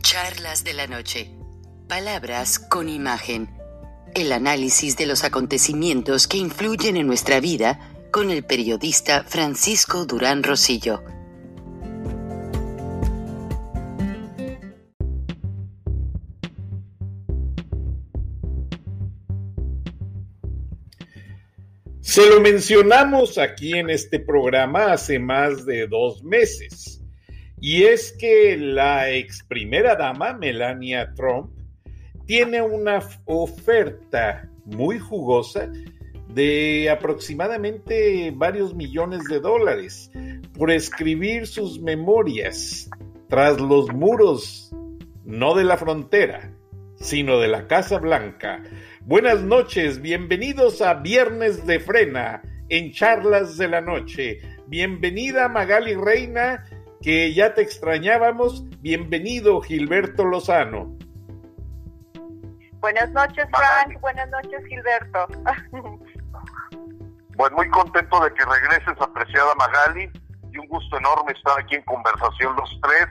Charlas de la noche. Palabras con imagen. El análisis de los acontecimientos que influyen en nuestra vida con el periodista Francisco Durán Rosillo. Se lo mencionamos aquí en este programa hace más de 2 meses. Y es que la ex primera dama, Melania Trump, tiene una oferta muy jugosa de aproximadamente varios millones de dólares por escribir sus memorias tras los muros, no de la frontera, sino de la Casa Blanca. Buenas noches, bienvenidos a Viernes de Frena en Charlas de la Noche. Bienvenida Magali Reina, que ya te extrañábamos. Bienvenido Gilberto Lozano. Buenas noches, Frank. Buenas noches, Gilberto. Pues muy contento de que regreses, apreciada Magali, y un gusto enorme estar aquí en conversación los tres.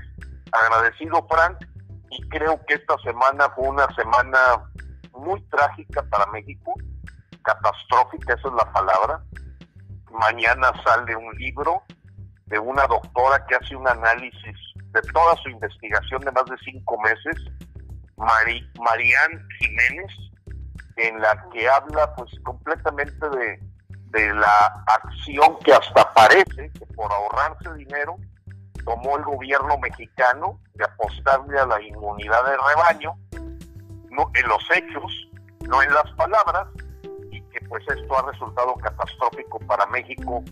Agradecido, Frank, y creo que esta semana fue una semana muy trágica para México, catastrófica, esa es la palabra. Mañana sale un libro de una doctora que hace un análisis de toda su investigación de más de 5 meses, Marian Jiménez, en la que habla pues completamente de la acción que hasta parece que por ahorrarse dinero tomó el gobierno mexicano de apostarle a la inmunidad de rebaño, no en los hechos, no en las palabras, y que pues esto ha resultado catastrófico para México,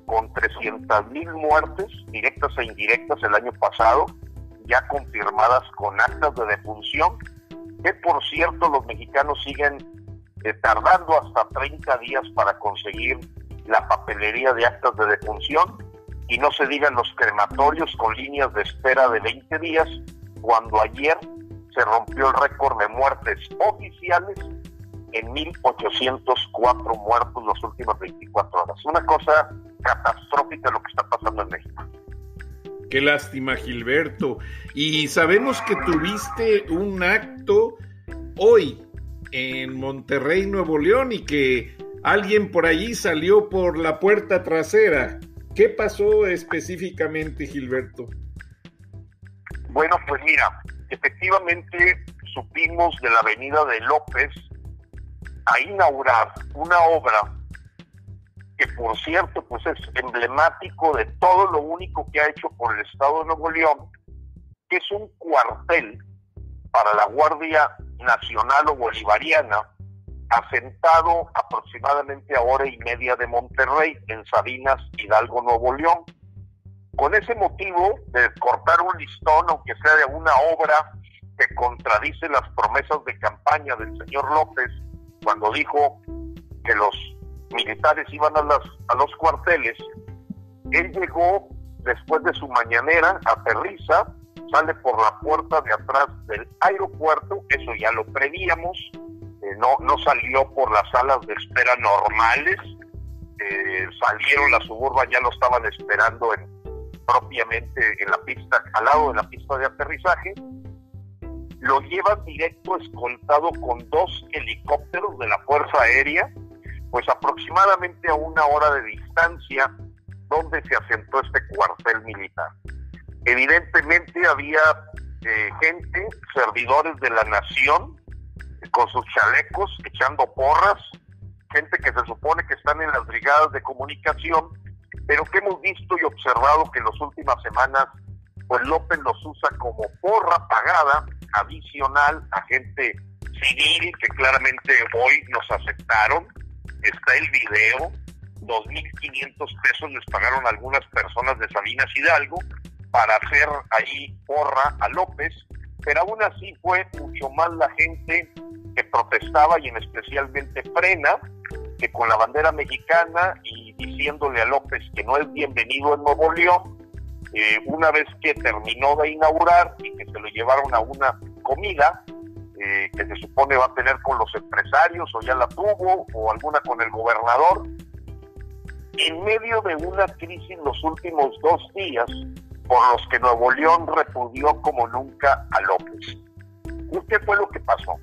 con 300,000 muertes directas e indirectas el año pasado, ya confirmadas con actas de defunción, que por cierto los mexicanos siguen tardando hasta 30 días para conseguir la papelería de actas de defunción, y no se digan los crematorios con líneas de espera de 20 días, cuando ayer se rompió el récord de muertes oficiales en 1,804 muertos las últimas 24 horas. Una cosa catastrófica lo que está pasando en México. Qué lástima, Gilberto. Y sabemos que tuviste un acto hoy en Monterrey, Nuevo León, y que alguien por allí salió por la puerta trasera. ¿Qué pasó específicamente, Gilberto? Bueno, pues mira, efectivamente supimos de la Avenida de López a inaugurar una obra que por cierto pues es emblemático de todo lo único que ha hecho por el estado de Nuevo León, que es un cuartel para la Guardia Nacional o Bolivariana, asentado aproximadamente a 1:30 horas de Monterrey, en Sabinas, Hidalgo, Nuevo León. Con ese motivo de cortar un listón, aunque sea de una obra que contradice las promesas de campaña del señor López, cuando dijo que los militares iban a los cuarteles, él llegó después de su mañanera, aterriza, sale por la puerta de atrás del aeropuerto, eso ya lo prevíamos, no salió por las salas de espera normales, salieron las Suburban, ya lo estaban esperando propiamente en la pista, al lado de la pista de aterrizaje. Lo llevan directo escoltado con 2 helicópteros de la Fuerza Aérea, pues aproximadamente a 1 hora de distancia donde se asentó este cuartel militar. Evidentemente había gente, servidores de la nación, con sus chalecos, echando porras, gente que se supone que están en las brigadas de comunicación, pero que hemos visto y observado que en las últimas semanas pues López los usa como porra pagada adicional a gente civil que claramente hoy nos aceptaron. Está el video, 2,500 pesos les pagaron algunas personas de Sabinas Hidalgo para hacer ahí porra a López, pero aún así fue mucho más la gente que protestaba, y en especialmente Frena, que con la bandera mexicana y diciéndole a López que no es bienvenido en Nuevo León, una vez que terminó de inaugurar y que se lo llevaron a una comida que se supone va a tener con los empresarios, o ya la tuvo, o alguna con el gobernador, en medio de una crisis los últimos 2 días, por los que Nuevo León repudió como nunca a López. ¿Qué fue lo que pasó?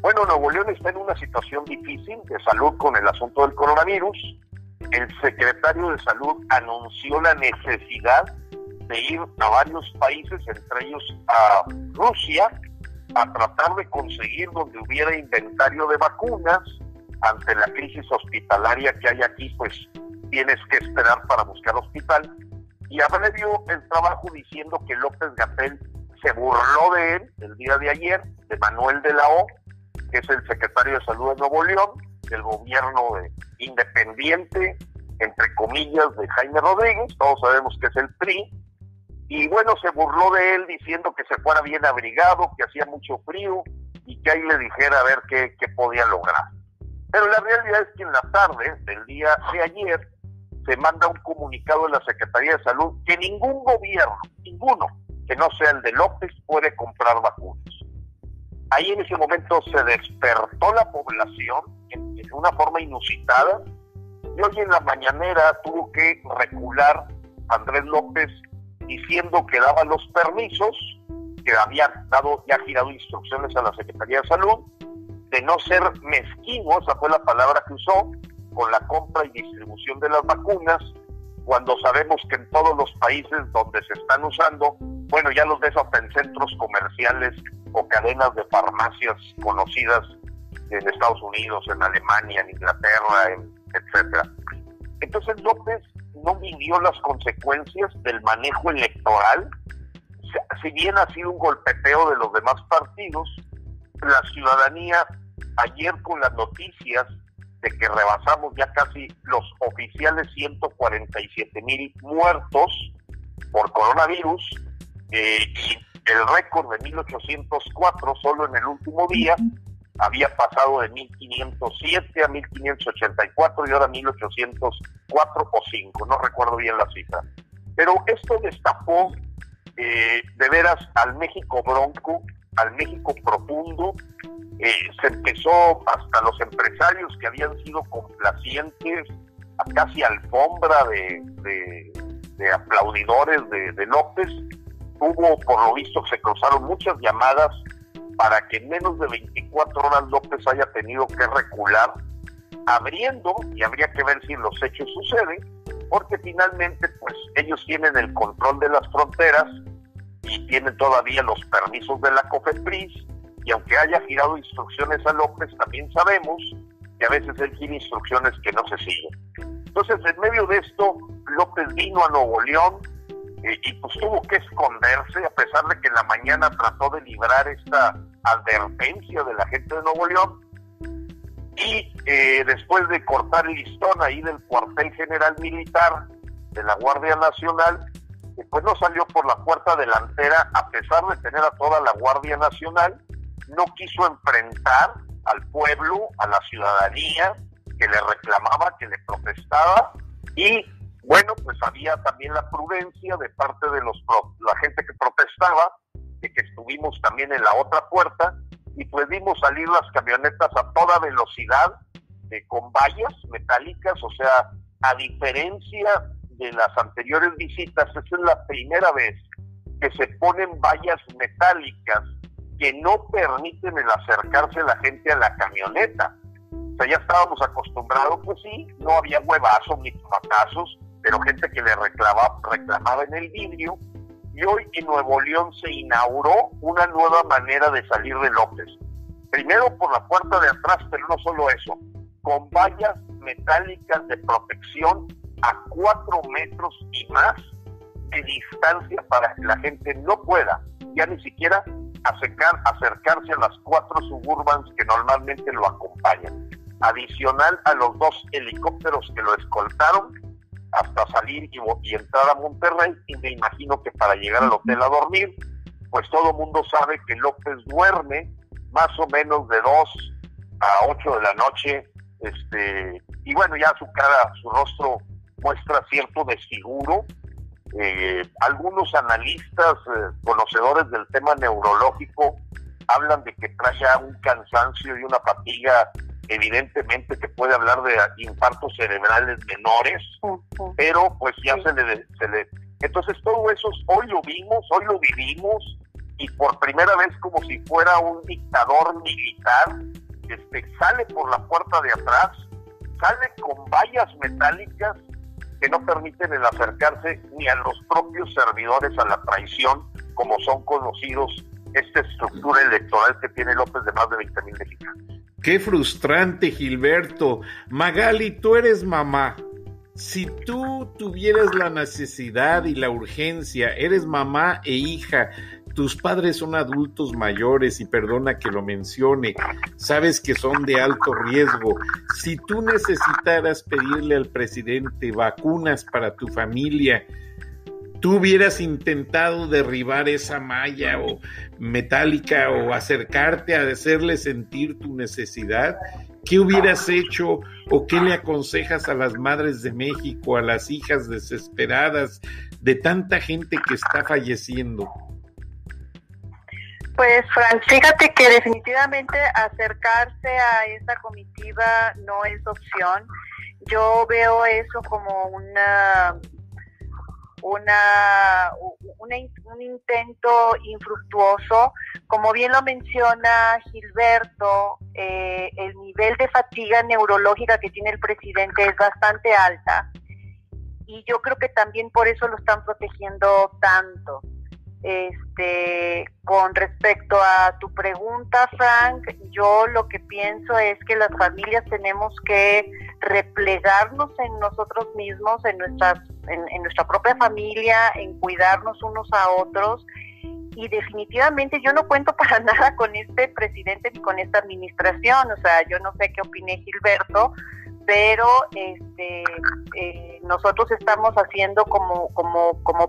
Bueno, Nuevo León está en una situación difícil de salud con el asunto del coronavirus. El secretario de Salud anunció la necesidad de ir a varios países, entre ellos a Rusia, a tratar de conseguir donde hubiera inventario de vacunas. Ante la crisis hospitalaria que hay aquí, pues tienes que esperar para buscar hospital. Y abrevió el trabajo diciendo que López-Gatell se burló de él el día de ayer, de Manuel de la O, que es el secretario de Salud de Nuevo León, del gobierno independiente, entre comillas, de Jaime Rodríguez. Todos sabemos que es el PRI. Y bueno, se burló de él diciendo que se fuera bien abrigado, que hacía mucho frío y que ahí le dijera a ver qué podía lograr. Pero la realidad es que en la tarde del día de ayer se manda un comunicado de la Secretaría de Salud que ningún gobierno, ninguno, que no sea el de López, puede comprar vacunas. Ahí en ese momento se despertó la población en una forma inusitada, y hoy en la mañanera tuvo que recular Andrés López diciendo que daba los permisos, que había girado instrucciones a la Secretaría de Salud, de no ser mezquino, esa fue la palabra que usó, con la compra y distribución de las vacunas, cuando sabemos que en todos los países donde se están usando, bueno, ya los ves hasta en centros comerciales o cadenas de farmacias conocidas en Estados Unidos, en Alemania, en Inglaterra, etcétera. Entonces López no midió las consecuencias del manejo electoral. Si bien ha sido un golpeteo de los demás partidos, la ciudadanía ayer con las noticias de que rebasamos ya casi los oficiales 147,000 muertos por coronavirus, y el récord de 1,804 solo en el último día había pasado de 1,507 a 1,584 y ahora 1,804 o 5, no recuerdo bien la cifra. Pero esto destapó de veras al México bronco, al México profundo. Se empezó hasta los empresarios que habían sido complacientes, a casi alfombra de aplaudidores de López. Hubo, por lo visto, se cruzaron muchas llamadas para que en menos de 24 horas López haya tenido que recular, abriendo, y habría que ver si en los hechos sucede, porque finalmente pues ellos tienen el control de las fronteras y tienen todavía los permisos de la COFEPRIS, y aunque haya girado instrucciones a López, también sabemos que a veces él gira instrucciones que no se siguen. Entonces, en medio de esto, López vino a Nuevo León, y pues tuvo que esconderse, a pesar de que en la mañana trató de librar esta advertencia de la gente de Nuevo León, y después de cortar el listón ahí del cuartel general militar de la Guardia Nacional, pues no salió por la puerta delantera, a pesar de tener a toda la Guardia Nacional. No quiso enfrentar al pueblo, a la ciudadanía que le reclamaba, que le protestaba, y bueno, pues había también la prudencia de parte de la gente que protestaba, de que estuvimos también en la otra puerta, y pues vimos salir las camionetas a toda velocidad, con vallas metálicas. O sea, a diferencia de las anteriores visitas, esta es la primera vez que se ponen vallas metálicas que no permiten el acercarse a la gente a la camioneta. O sea, ya estábamos acostumbrados, pues sí, no había huevazos ni tomatazos, pero gente que le reclamaba en el vidrio. Y hoy en Nuevo León se inauguró una nueva manera de salir de López. Primero por la puerta de atrás, pero no solo eso, con vallas metálicas de protección a 4 metros y más de distancia para que la gente no pueda ya ni siquiera acercarse a las 4 Suburbans que normalmente lo acompañan. Adicional a los 2 helicópteros que lo escoltaron hasta salir y entrar a Monterrey, y me imagino que para llegar al hotel a dormir, pues todo el mundo sabe que López duerme más o menos de 2 a 8 de la noche, y bueno, ya su cara, su rostro muestra cierto desfiguro. Algunos analistas conocedores del tema neurológico hablan de que trae ya un cansancio y una fatiga, evidentemente que puede hablar de infartos cerebrales menores, pero pues ya Entonces todo eso hoy lo vimos, hoy lo vivimos, y por primera vez, como si fuera un dictador militar, sale por la puerta de atrás, sale con vallas metálicas que no permiten el acercarse ni a los propios servidores a la traición, como son conocidos esta estructura electoral que tiene López de más de 20,000 mexicanos. Qué frustrante, Gilberto. Magali, tú eres mamá. Si tú tuvieras la necesidad y la urgencia, eres mamá e hija, tus padres son adultos mayores y perdona que lo mencione, sabes que son de alto riesgo. Si tú necesitaras pedirle al presidente vacunas para tu familia, ¿tú hubieras intentado derribar esa malla o metálica o acercarte a hacerle sentir tu necesidad? ¿Qué hubieras hecho o qué le aconsejas a las madres de México, a las hijas desesperadas de tanta gente que está falleciendo? Pues, Frank, fíjate que definitivamente acercarse a esa comitiva no es opción. Yo veo eso como un intento infructuoso. Como bien lo menciona Gilberto, el nivel de fatiga neurológica que tiene el presidente es bastante alta, y yo creo que también por eso lo están protegiendo tanto. Con respecto a tu pregunta, Frank, yo lo que pienso es que las familias tenemos que replegarnos en nosotros mismos, en nuestra propia familia, en cuidarnos unos a otros, y definitivamente yo no cuento para nada con este presidente ni con esta administración. O sea, yo no sé qué opine Gilberto, pero nosotros estamos haciendo como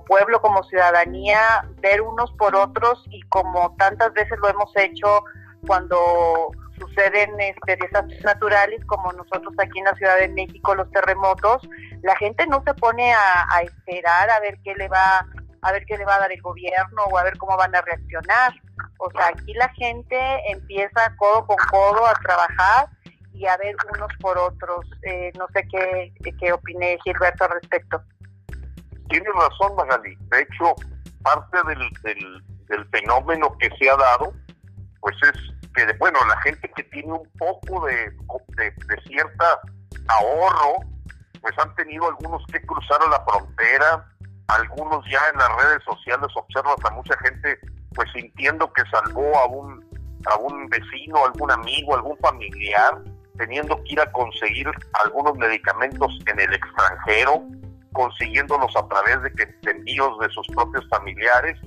pueblo, como ciudadanía, ver unos por otros, y como tantas veces lo hemos hecho cuando suceden desastres naturales, como nosotros aquí en la Ciudad de México, los terremotos. La gente no se pone a esperar a ver qué le va a dar el gobierno o a ver cómo van a reaccionar. O sea, aquí la gente empieza codo con codo a trabajar y a ver unos por otros. No sé qué opine Gilberto al respecto. Tienes razón, Magali. De hecho, parte del fenómeno que se ha dado, pues es que, bueno, la gente que tiene un poco de cierta ahorro, pues han tenido algunos que cruzar a la frontera, algunos ya en las redes sociales observas a mucha gente pues sintiendo que salvó a un vecino, algún amigo, algún familiar, teniendo que ir a conseguir algunos medicamentos en el extranjero, consiguiéndolos a través de envíos de sus propios familiares.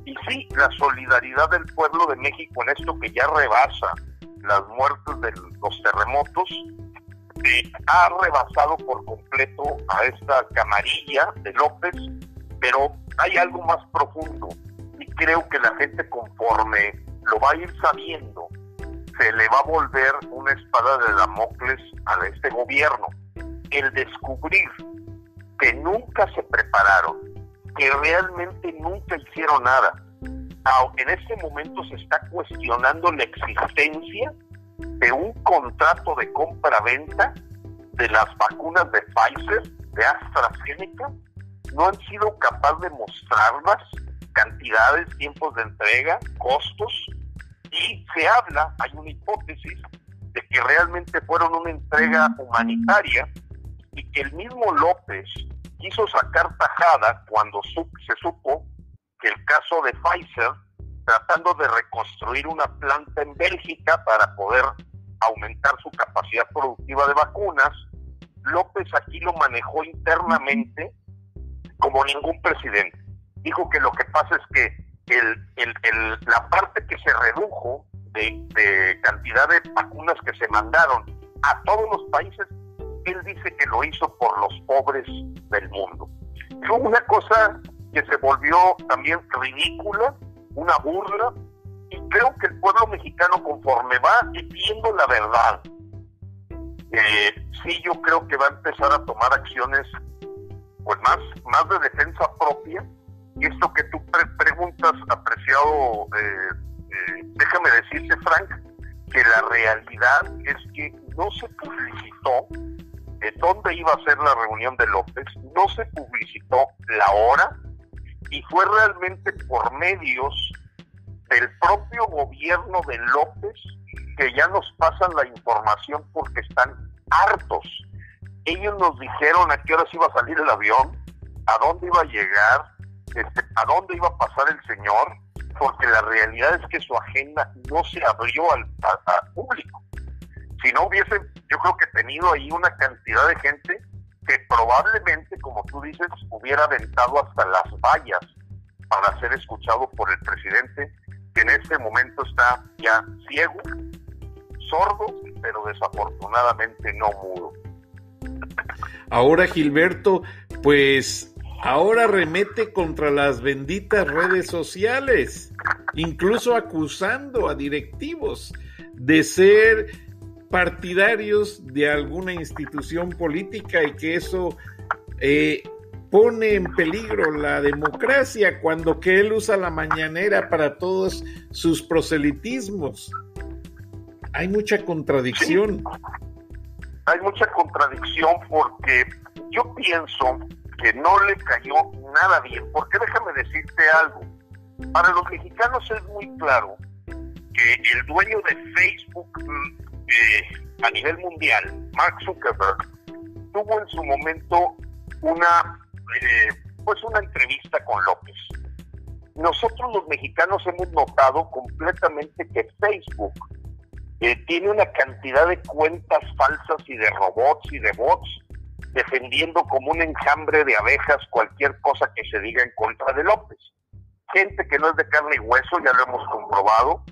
Y sí, la solidaridad del pueblo de México en esto que ya rebasa las muertes de los terremotos, ha rebasado por completo a esta camarilla de López, pero hay algo más profundo, y creo que la gente, conforme lo va a ir sabiendo, se le va a volver una espada de Damocles a este gobierno. El descubrir que nunca se prepararon, que realmente nunca hicieron nada. En este momento se está cuestionando la existencia de un contrato de compra-venta de las vacunas de Pfizer, de AstraZeneca. No han sido capaces de mostrarlas, cantidades, tiempos de entrega, costos, y se habla, hay una hipótesis de que realmente fueron una entrega humanitaria, y que el mismo López quiso sacar tajada cuando se supo que el caso de Pfizer, tratando de reconstruir una planta en Bélgica para poder aumentar su capacidad productiva de vacunas, López aquí lo manejó internamente como ningún presidente. Dijo que lo que pasa es que la parte que se redujo de cantidad de vacunas que se mandaron a todos los países, él dice que lo hizo por los pobres del mundo. Fue una cosa que se volvió también ridícula, una burla, y creo que el pueblo mexicano, conforme va viendo la verdad, sí, yo creo que va a empezar a tomar acciones pues más de defensa propia. Y esto que tú preguntas, apreciado, déjame decirte, Frank, que la realidad es que no se publicitó de dónde iba a ser la reunión de López, no se publicitó la hora y fue realmente por medios del propio gobierno de López que ya nos pasan la información porque están hartos. Ellos nos dijeron a qué horas iba a salir el avión, a dónde iba a llegar, a dónde iba a pasar el señor, porque la realidad es que su agenda no se abrió al público. Si no hubiesen, yo creo que tenido ahí una cantidad de gente que probablemente, como tú dices, hubiera aventado hasta las vallas para ser escuchado por el presidente, que en este momento está ya ciego, sordo, pero desafortunadamente no mudo. Ahora, Gilberto, pues ahora remete contra las benditas redes sociales, incluso acusando a directivos de ser partidarios de alguna institución política y que eso pone en peligro la democracia, cuando que él usa la mañanera para todos sus proselitismos. Hay mucha contradicción. Sí, hay mucha contradicción porque yo pienso que no le cayó nada bien, porque déjame decirte algo. Para los mexicanos es muy claro que el dueño de Facebook a nivel mundial, Mark Zuckerberg, tuvo en su momento una entrevista con López. Nosotros los mexicanos hemos notado completamente que Facebook tiene una cantidad de cuentas falsas y de robots y de bots defendiendo como un enjambre de abejas cualquier cosa que se diga en contra de López. Gente que no es de carne y hueso, ya lo hemos comprobado.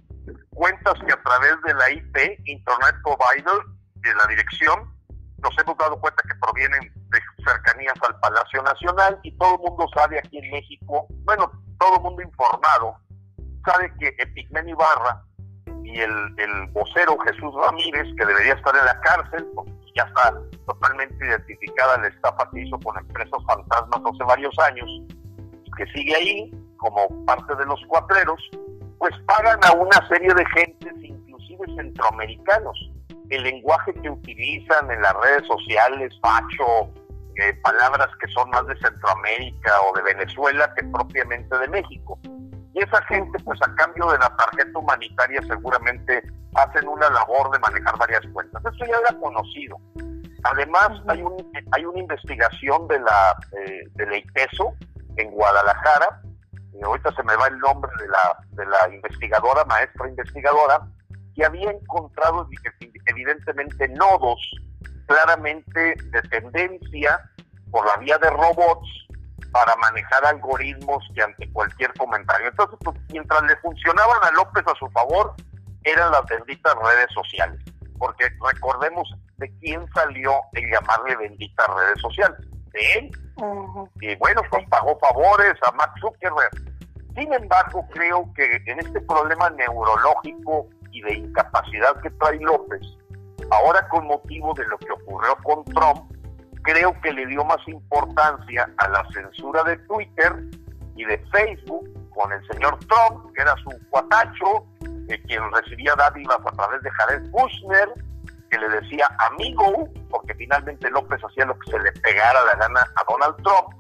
Cuentas que a través de la IP, Internet Provider, de la dirección, nos hemos dado cuenta que provienen de cercanías al Palacio Nacional, y todo el mundo sabe aquí en México, bueno, todo el mundo informado, sabe que Epigmenio Ibarra y el vocero Jesús Ramírez, que debería estar en la cárcel, porque ya está totalmente identificada la estafa que hizo con empresas fantasmas hace varios años, que sigue ahí como parte de los cuatreros, pues pagan a una serie de gentes, inclusive centroamericanos. El lenguaje que utilizan en las redes sociales, facho, palabras que son más de Centroamérica o de Venezuela que propiamente de México. Y esa gente, pues a cambio de la tarjeta humanitaria, seguramente hacen una labor de manejar varias cuentas. Eso ya era conocido. Además, hay una investigación de la ITESO en Guadalajara, y ahorita se me va el nombre de la investigadora, maestra investigadora, que había encontrado evidentemente nodos claramente de tendencia por la vía de robots para manejar algoritmos que ante cualquier comentario. Entonces, pues, mientras le funcionaban a López a su favor, eran las benditas redes sociales, porque recordemos de quién salió el llamarle benditas redes sociales, de él. Y bueno, pues pagó favores a Mark Zuckerberg. Sin embargo, creo que en este problema neurológico y de incapacidad que trae López, ahora con motivo de lo que ocurrió con Trump, creo que le dio más importancia a la censura de Twitter y de Facebook con el señor Trump, que era su cuatacho, quien recibía dádivas a través de Jared Kushner, que le decía amigo, porque finalmente López hacía lo que se le pegara la gana a Donald Trump.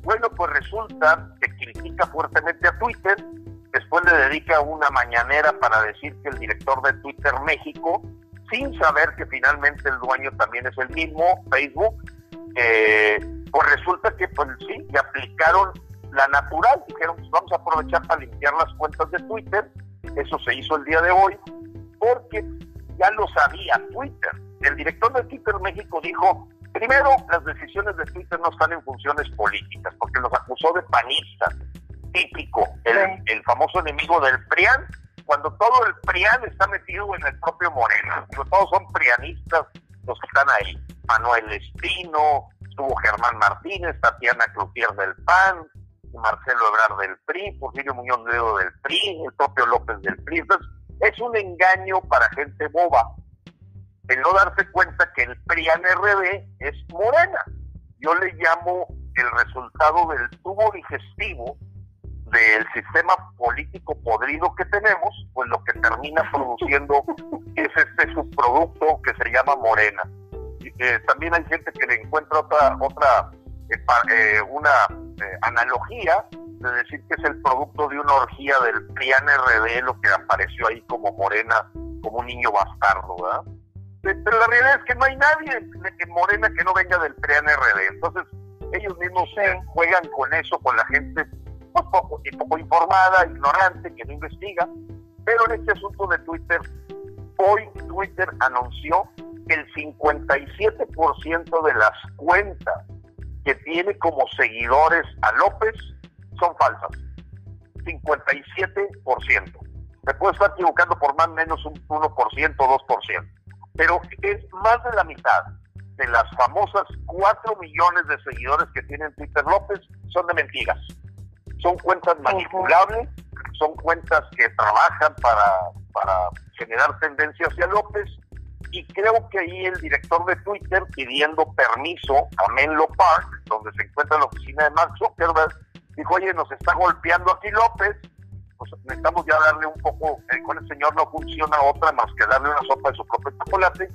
Bueno, pues resulta que critica fuertemente a Twitter, después le dedica una mañanera para decir que el director de Twitter México, sin saber que finalmente el dueño también es el mismo, Facebook, pues resulta que pues sí, le aplicaron la natural, dijeron pues vamos a aprovechar para limpiar las cuentas de Twitter. Eso se hizo el día de hoy, porque ya lo sabía Twitter. El director de Twitter México dijo, primero, las decisiones de Twitter no están en funciones políticas, porque los acusó de panistas, típico, el famoso enemigo del PRIAN, cuando todo el PRIAN está metido en el propio Morena. Todos son prianistas los que están ahí. Manuel Espino, estuvo Germán Martínez, Tatiana Cloutier del PAN, Marcelo Ebrard del PRI, Porfirio Muñoz Ledo del PRI, el propio López del PRI. Entonces, es un engaño para gente boba el no darse cuenta que el PRIAN-RD es Morena. Yo le llamo el resultado del tubo digestivo del sistema político podrido que tenemos, pues lo que termina produciendo es este subproducto que se llama Morena. también hay gente que le encuentra una analogía de decir que es el producto de una orgía del PRIAN-RD, lo que apareció ahí como Morena, como un niño bastardo, ¿verdad? Pero la realidad es que no hay nadie en Morena que no venga del PRIAN-RD. Entonces, ellos mismos juegan con eso, con la gente pues, poco informada, ignorante, que no investiga. Pero en este asunto de Twitter, hoy Twitter anunció que el 57% de las cuentas que tiene como seguidores a López son falsas. 57%. Me puedo estar equivocando por más o menos un 1%, 2%. Pero es más de la mitad de las famosas 4 millones de seguidores que tiene Twitter López son de mentiras. Son cuentas manipulables, son cuentas que trabajan para generar tendencia hacia López, y creo que ahí el director de Twitter, pidiendo permiso a Menlo Park, donde se encuentra la oficina de Mark Zuckerberg, dijo: oye, nos está golpeando aquí López, pues necesitamos ya darle un poco, con el señor no funciona otra más que darle una sopa de su propio chocolate.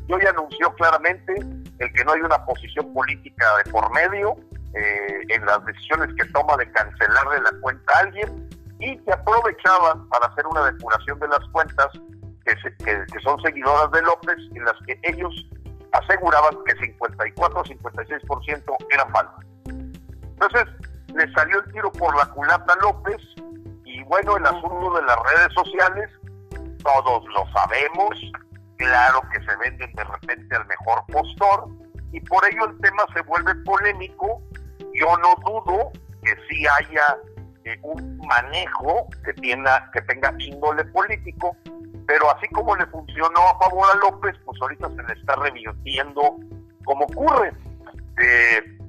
Y hoy anunció claramente el que no hay una posición política de por medio en las decisiones que toma de cancelarle la cuenta a alguien, y que aprovechaban para hacer una depuración de las cuentas que son seguidoras de López, en las que ellos aseguraban que 54 o 56% eran falsas. Entonces, le salió el tiro por la culata a López, y bueno, el asunto de las redes sociales, todos lo sabemos, claro que se venden de repente al mejor postor, y por ello el tema se vuelve polémico. Yo no dudo que sí haya un manejo que tenga índole político, pero así como le funcionó a favor a López, pues ahorita se le está revirtiendo como ocurre.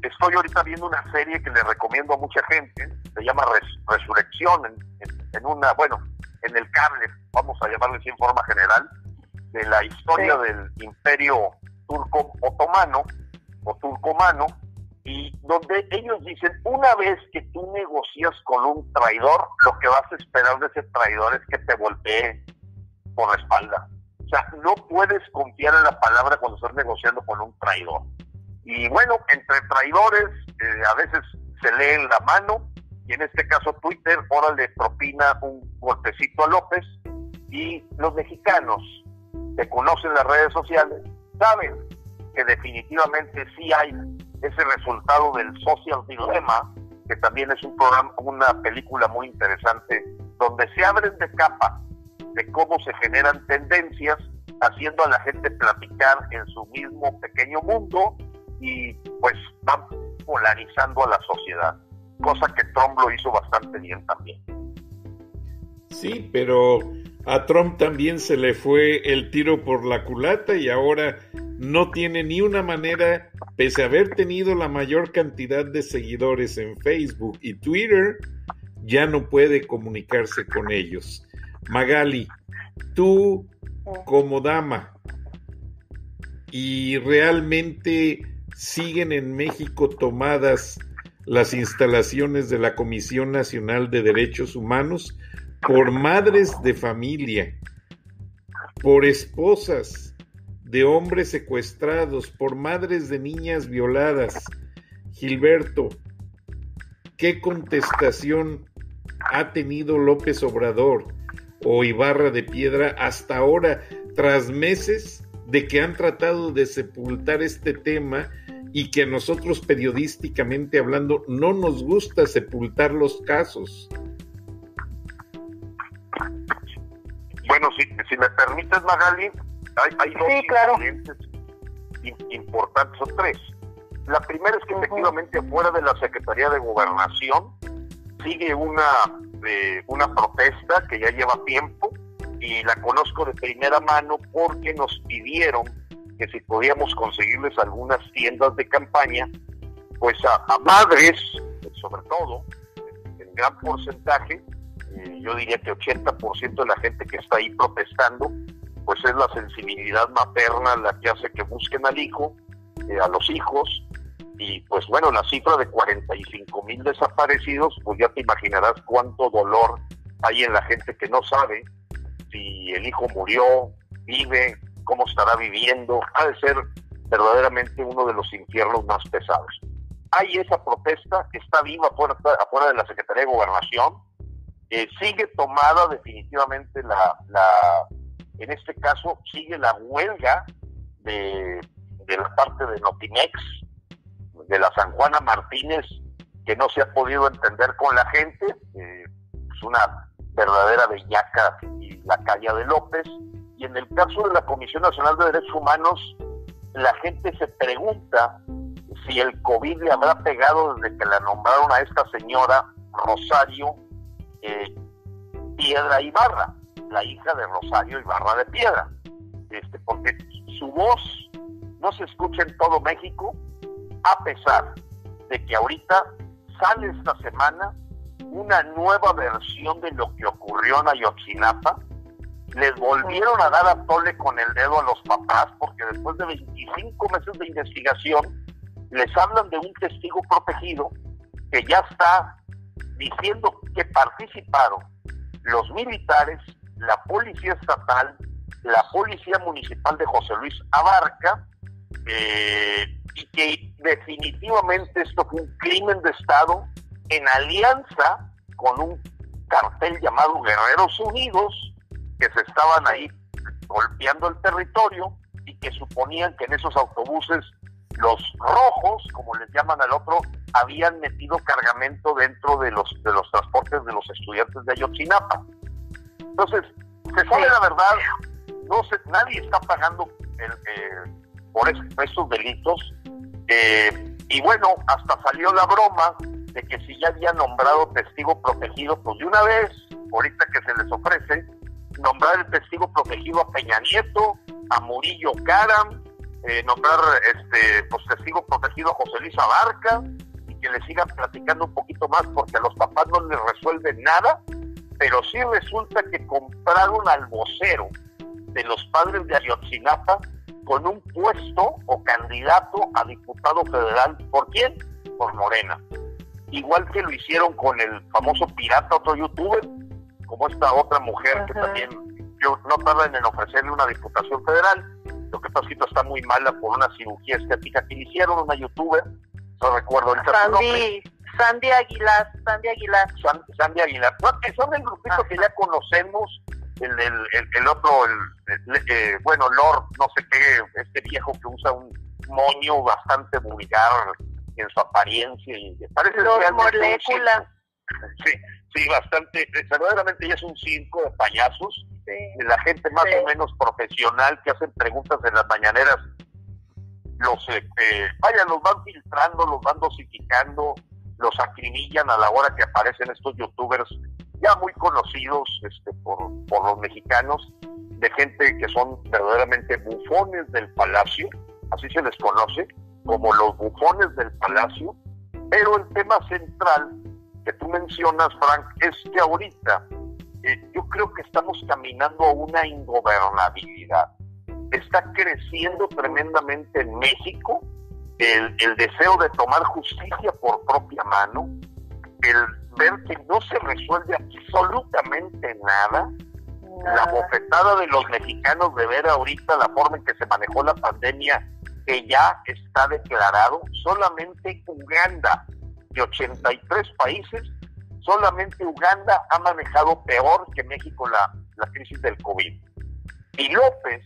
Estoy ahorita viendo una serie que le recomiendo a mucha gente, se llama Resurrección, en el cable, vamos a llamarle así en forma general, de la historia del imperio turco-otomano o turcomano, y donde ellos dicen: una vez que tú negocias con un traidor, lo que vas a esperar de ese traidor es que te voltee por la espalda. O sea, no puedes confiar en la palabra cuando estás negociando con un traidor. Y bueno, entre traidores a veces se leen la mano, y en este caso Twitter ahora le propina un golpecito a López, y los mexicanos que conocen las redes sociales saben que definitivamente sí hay ese resultado del Social Dilemma, que también es una película muy interesante, donde se abren de capa de cómo se generan tendencias, haciendo a la gente platicar en su mismo pequeño mundo, y pues van polarizando a la sociedad, cosa que Trump lo hizo bastante bien también. Sí, pero a Trump también se le fue el tiro por la culata, y ahora no tiene ni una manera, pese a haber tenido la mayor cantidad de seguidores en Facebook y Twitter, ya no puede comunicarse con ellos. Magali, tú como dama, ¿y realmente siguen en México tomadas las instalaciones de la Comisión Nacional de Derechos Humanos por madres de familia, por esposas de hombres secuestrados, por madres de niñas violadas? Gilberto, ¿qué contestación ha tenido López Obrador o Ibarra de Piedra hasta ahora, tras meses de que han tratado de sepultar este tema, y que a nosotros, periodísticamente hablando, no nos gusta sepultar los casos? Bueno, si me permites, Magali, hay dos incidentes importantes, son tres. La primera es que efectivamente afuera de la Secretaría de Gobernación sigue una protesta que ya lleva tiempo, y la conozco de primera mano porque nos pidieron que si podíamos conseguirles algunas tiendas de campaña, pues a madres, sobre todo, en gran porcentaje, yo diría que 80% de la gente que está ahí protestando, pues es la sensibilidad materna la que hace que busquen al hijo, a los hijos, y pues bueno, la cifra de 45,000 desaparecidos, pues ya te imaginarás cuánto dolor hay en la gente que no sabe si el hijo murió, vive, cómo estará viviendo. Ha de ser verdaderamente uno de los infiernos más pesados. Hay esa protesta, está viva afuera de la Secretaría de Gobernación, sigue tomada definitivamente en este caso sigue la huelga de la parte de Notimex, de la San Juana Martínez, que no se ha podido entender con la gente, es una verdadera bellaca y la calle de López. Y en el caso de la Comisión Nacional de Derechos Humanos, la gente se pregunta si el COVID le habrá pegado desde que la nombraron a esta señora Rosario Piedra Ibarra, la hija de Rosario Ibarra de Piedra, porque su voz no se escucha en todo México, a pesar de que ahorita sale esta semana una nueva versión de lo que ocurrió en Ayotzinapa. Les volvieron a dar a tole con el dedo a los papás, porque después de 25 meses de investigación les hablan de un testigo protegido que ya está diciendo que participaron los militares, la policía estatal, la policía municipal de José Luis Abarca, y que definitivamente esto fue un crimen de Estado en alianza con un cartel llamado Guerreros Unidos, que se estaban ahí golpeando el territorio y que suponían que en esos autobuses los rojos, como les llaman al otro, habían metido cargamento dentro de los transportes de los estudiantes de Ayotzinapa. Entonces, se sabe la verdad, nadie está pagando por estos delitos, y bueno, hasta salió la broma de que si ya había nombrado testigo protegido, pues de una vez, ahorita que se les ofrece, nombrar el testigo protegido a Peña Nieto, a Murillo Karam, nombrar pues testigo protegido a José Luis Abarca, y que le sigan platicando un poquito más, porque a los papás no les resuelven nada, pero sí resulta que compraron al vocero de los padres de Ayotzinapa con un puesto o candidato a diputado federal. ¿Por quién? Por Morena. Igual que lo hicieron con el famoso pirata, otro youtuber, como esta otra mujer que también no tardan en ofrecerle una diputación federal. Lo que pasa es que está muy mala por una cirugía estética que le hicieron, una youtuber, no recuerdo el nombre. Sandy Aguilar. Sandy Aguilar. No, que son el grupito que ya conocemos, el otro, bueno, Lord, no sé qué, este viejo que usa un moño bastante vulgar en su apariencia y parece Lord Molécula. Sí, bastante, verdaderamente ya es un circo de payasos, de la gente más o menos profesional que hacen preguntas en las mañaneras, los van filtrando, los van dosificando, los acribillan a la hora que aparecen estos youtubers ya muy conocidos por los mexicanos, de gente que son verdaderamente bufones del palacio, así se les conoce, como los bufones del palacio. Pero el tema central que tú mencionas, Frank, es que ahorita yo creo que estamos caminando a una ingobernabilidad. Está creciendo tremendamente en México el deseo de tomar justicia por propia mano, el ver que no se resuelve absolutamente nada, la bofetada de los mexicanos de ver ahorita la forma en que se manejó la pandemia, que ya está declarado. Solamente Uganda, de 83 países, solamente Uganda ha manejado peor que México la crisis del COVID. Y López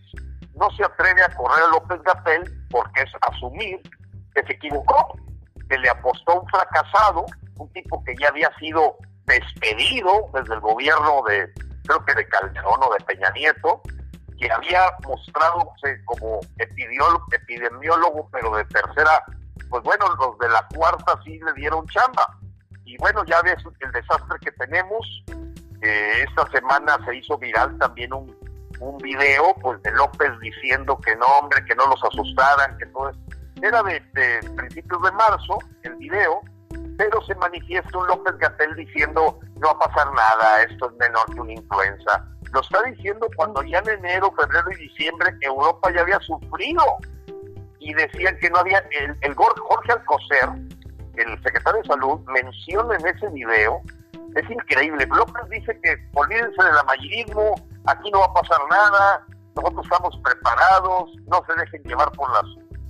no se atreve a correr a López-Gatell porque es asumir que se equivocó, que le apostó a un fracasado, un tipo que ya había sido despedido desde el gobierno creo que de Calderón o de Peña Nieto, que había mostrado como epidemiólogo, pero de tercera, pues bueno, los de la cuarta sí le dieron chamba. Y bueno, ya ves el desastre que tenemos. Esta semana se hizo viral también un video pues de López diciendo que no, hombre, que no los asustaran, que todo era de principios de marzo el video, pero se manifiesta un López-Gatell diciendo no va a pasar nada, esto es menor que una influenza. Lo está diciendo cuando ya en enero, febrero y diciembre Europa ya había sufrido, y decían que no había. El Jorge Alcocer, el secretario de Salud, menciona en ese video, es increíble. López dice que olvídense del amarillismo, aquí no va a pasar nada, nosotros estamos preparados, no se dejen llevar por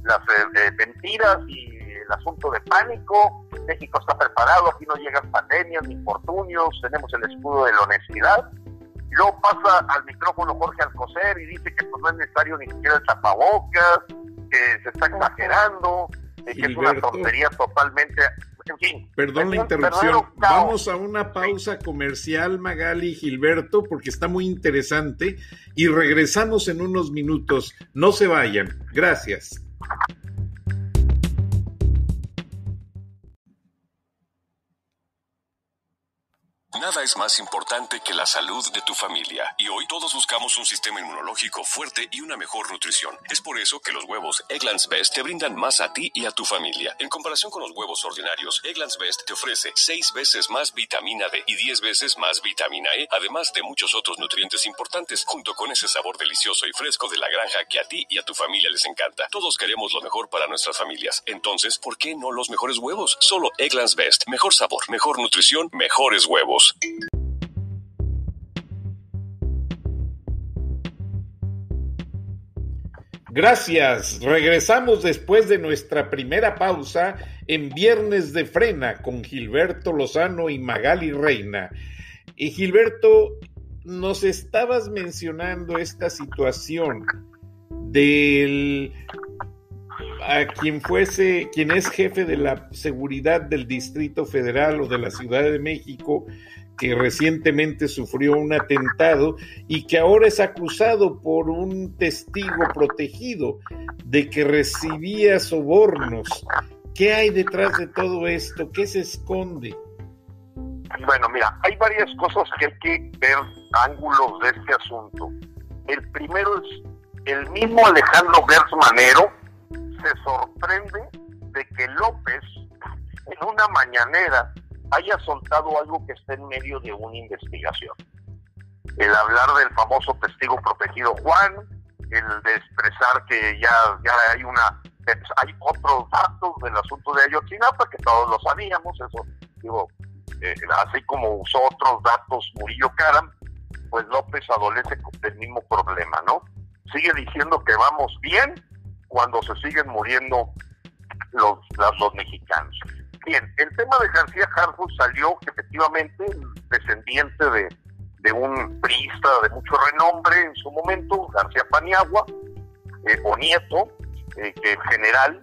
las mentiras y el asunto de pánico. México está preparado, aquí no llegan pandemias ni infortunios, tenemos el escudo de la honestidad. Y luego pasa al micrófono Jorge Alcocer y dice que pues no es necesario ni siquiera el tapabocas, que se está exagerando, que es una tontería totalmente. En fin, perdón la interrupción. Vamos a una pausa comercial, Magali y Gilberto, porque está muy interesante, y regresamos en unos minutos. No se vayan. Gracias. Nada es más importante que la salud de tu familia, y hoy todos buscamos un sistema inmunológico fuerte y una mejor nutrición. Es por eso que los huevos Eggland's Best te brindan más a ti y a tu familia. En comparación con los huevos ordinarios, Eggland's Best te ofrece 6 veces más vitamina D y 10 veces más vitamina E, además de muchos otros nutrientes importantes, junto con ese sabor delicioso y fresco de la granja que a ti y a tu familia les encanta. Todos queremos lo mejor para nuestras familias. Entonces, ¿por qué no los mejores huevos? Solo Eggland's Best. Mejor sabor, mejor nutrición, mejores huevos. Gracias. Regresamos después de nuestra primera pausa en Viernes de Frena con Gilberto Lozano y Magali Reina. Y Gilberto, nos estabas mencionando esta situación a quien es jefe de la seguridad del Distrito Federal o de la Ciudad de México, que recientemente sufrió un atentado y que ahora es acusado por un testigo protegido de que recibía sobornos. ¿Qué hay detrás de todo esto? ¿Qué se esconde? Bueno, mira, hay varias cosas que hay que ver, ángulos de este asunto. El primero es el mismo Alejandro Gertz Manero se sorprende de que López en una mañanera haya soltado algo que está en medio de una investigación. El hablar del famoso testigo protegido Juan, el de expresar que ya hay otros datos del asunto de Ayotzinapa, que todos lo sabíamos, eso digo, así como usó otros datos Murillo Karam, pues López adolece del mismo problema, ¿no? Sigue diciendo que vamos bien cuando se siguen muriendo los mexicanos. Bien, el tema de García Harfuch salió efectivamente descendiente de un priista de mucho renombre en su momento, García Paniagua, o nieto, que general,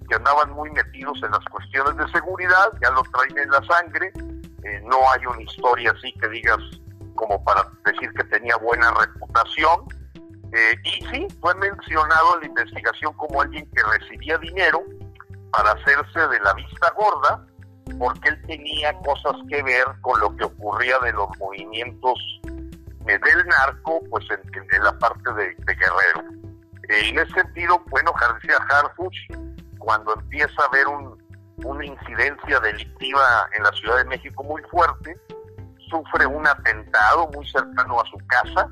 que andaban muy metidos en las cuestiones de seguridad, ya lo traen en la sangre, no hay una historia así que digas como para decir que tenía buena reputación, y sí, fue mencionado en la investigación como alguien que recibía dinero para hacerse de la vista gorda, porque él tenía cosas que ver con lo que ocurría de los movimientos del narco, pues en la parte de Guerrero. En ese sentido, bueno, García Harfuch, cuando empieza a haber una incidencia delictiva en la Ciudad de México muy fuerte, sufre un atentado muy cercano a su casa,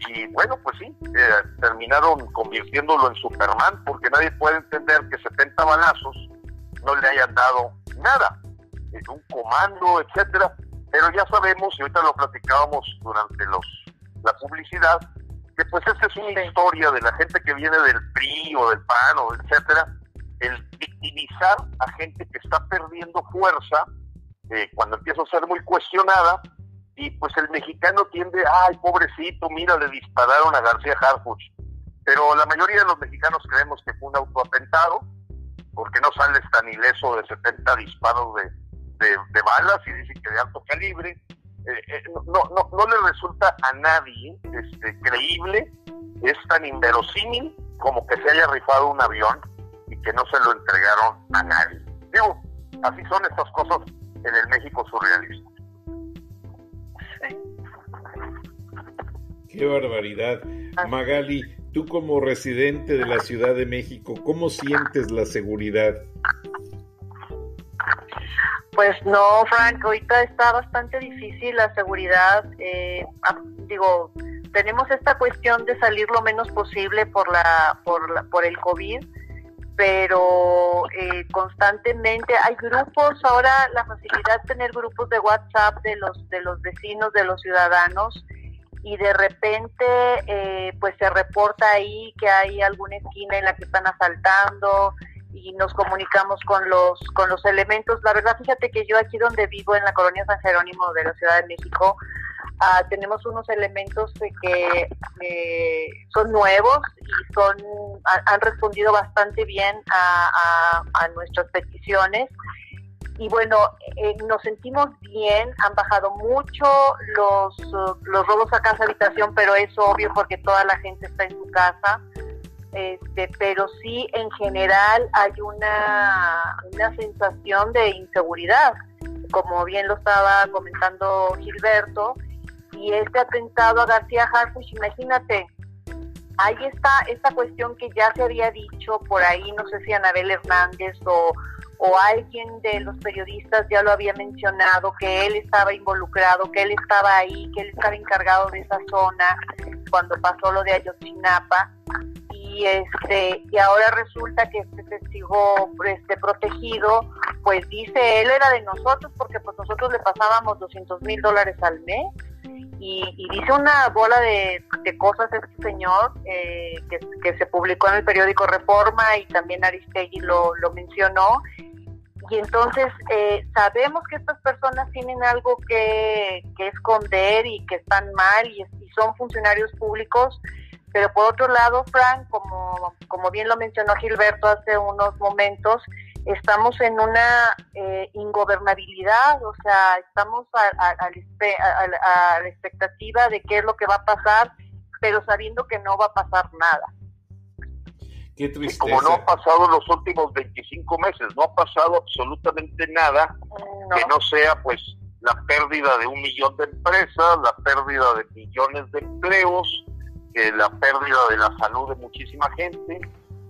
y bueno, pues sí, terminaron convirtiéndolo en Superman, porque nadie puede entender que 70 balazos no le hayan dado nada, un comando, etcétera, pero ya sabemos, y ahorita lo platicábamos durante la publicidad, que pues esta es una historia de la gente que viene del PRI o del PAN o etcétera, el victimizar a gente que está perdiendo fuerza cuando empieza a ser muy cuestionada. Y pues el mexicano tiende, ay, pobrecito, mira, le dispararon a García Harfuch. Pero la mayoría de los mexicanos creemos que fue un autoatentado, porque no sales tan ileso de 70 disparos de balas, y dicen que de alto calibre. No le resulta a nadie creíble, es tan inverosímil como que se haya rifado un avión y que no se lo entregaron a nadie. Digo, así son estas cosas en el México surrealista. Qué barbaridad. Magali, tú como residente de la Ciudad de México, ¿cómo sientes la seguridad? Pues no, Frank, ahorita está bastante difícil la seguridad. Tenemos esta cuestión de salir lo menos posible por el COVID, pero constantemente hay grupos. Ahora la facilidad de tener grupos de WhatsApp de los vecinos, de los ciudadanos, y de repente pues se reporta ahí que hay alguna esquina en la que están asaltando y nos comunicamos con los elementos. La verdad, fíjate que yo aquí donde vivo, en la colonia San Jerónimo de la Ciudad de México, tenemos unos elementos que son nuevos y han respondido bastante bien a nuestras peticiones. Y bueno, nos sentimos bien, han bajado mucho los robos a casa habitación, pero es obvio porque toda la gente está en su casa. Pero sí, en general hay una sensación de inseguridad, como bien lo estaba comentando Gilberto, y este atentado a García Harfuch, imagínate, ahí está esta cuestión que ya se había dicho por ahí, no sé si Anabel Hernández o alguien de los periodistas ya lo había mencionado, que él estaba involucrado, que él estaba ahí, que él estaba encargado de esa zona cuando pasó lo de Ayotzinapa. Y ahora resulta que este testigo protegido, pues dice, él era de nosotros porque pues nosotros le pasábamos $200,000 al mes, y dice una bola de cosas este señor, que se publicó en el periódico Reforma, y también Aristegui lo mencionó. Y entonces sabemos que estas personas tienen algo que esconder y que están mal y son funcionarios públicos. Pero por otro lado, Frank, como bien lo mencionó Gilberto hace unos momentos, estamos en una ingobernabilidad, o sea, estamos a la expectativa de qué es lo que va a pasar, pero sabiendo que no va a pasar nada. Qué tristeza. Como no ha pasado en los últimos 25 meses, no ha pasado absolutamente nada que no sea pues la pérdida de 1 millón de empresas, la pérdida de millones de empleos, la pérdida de la salud de muchísima gente,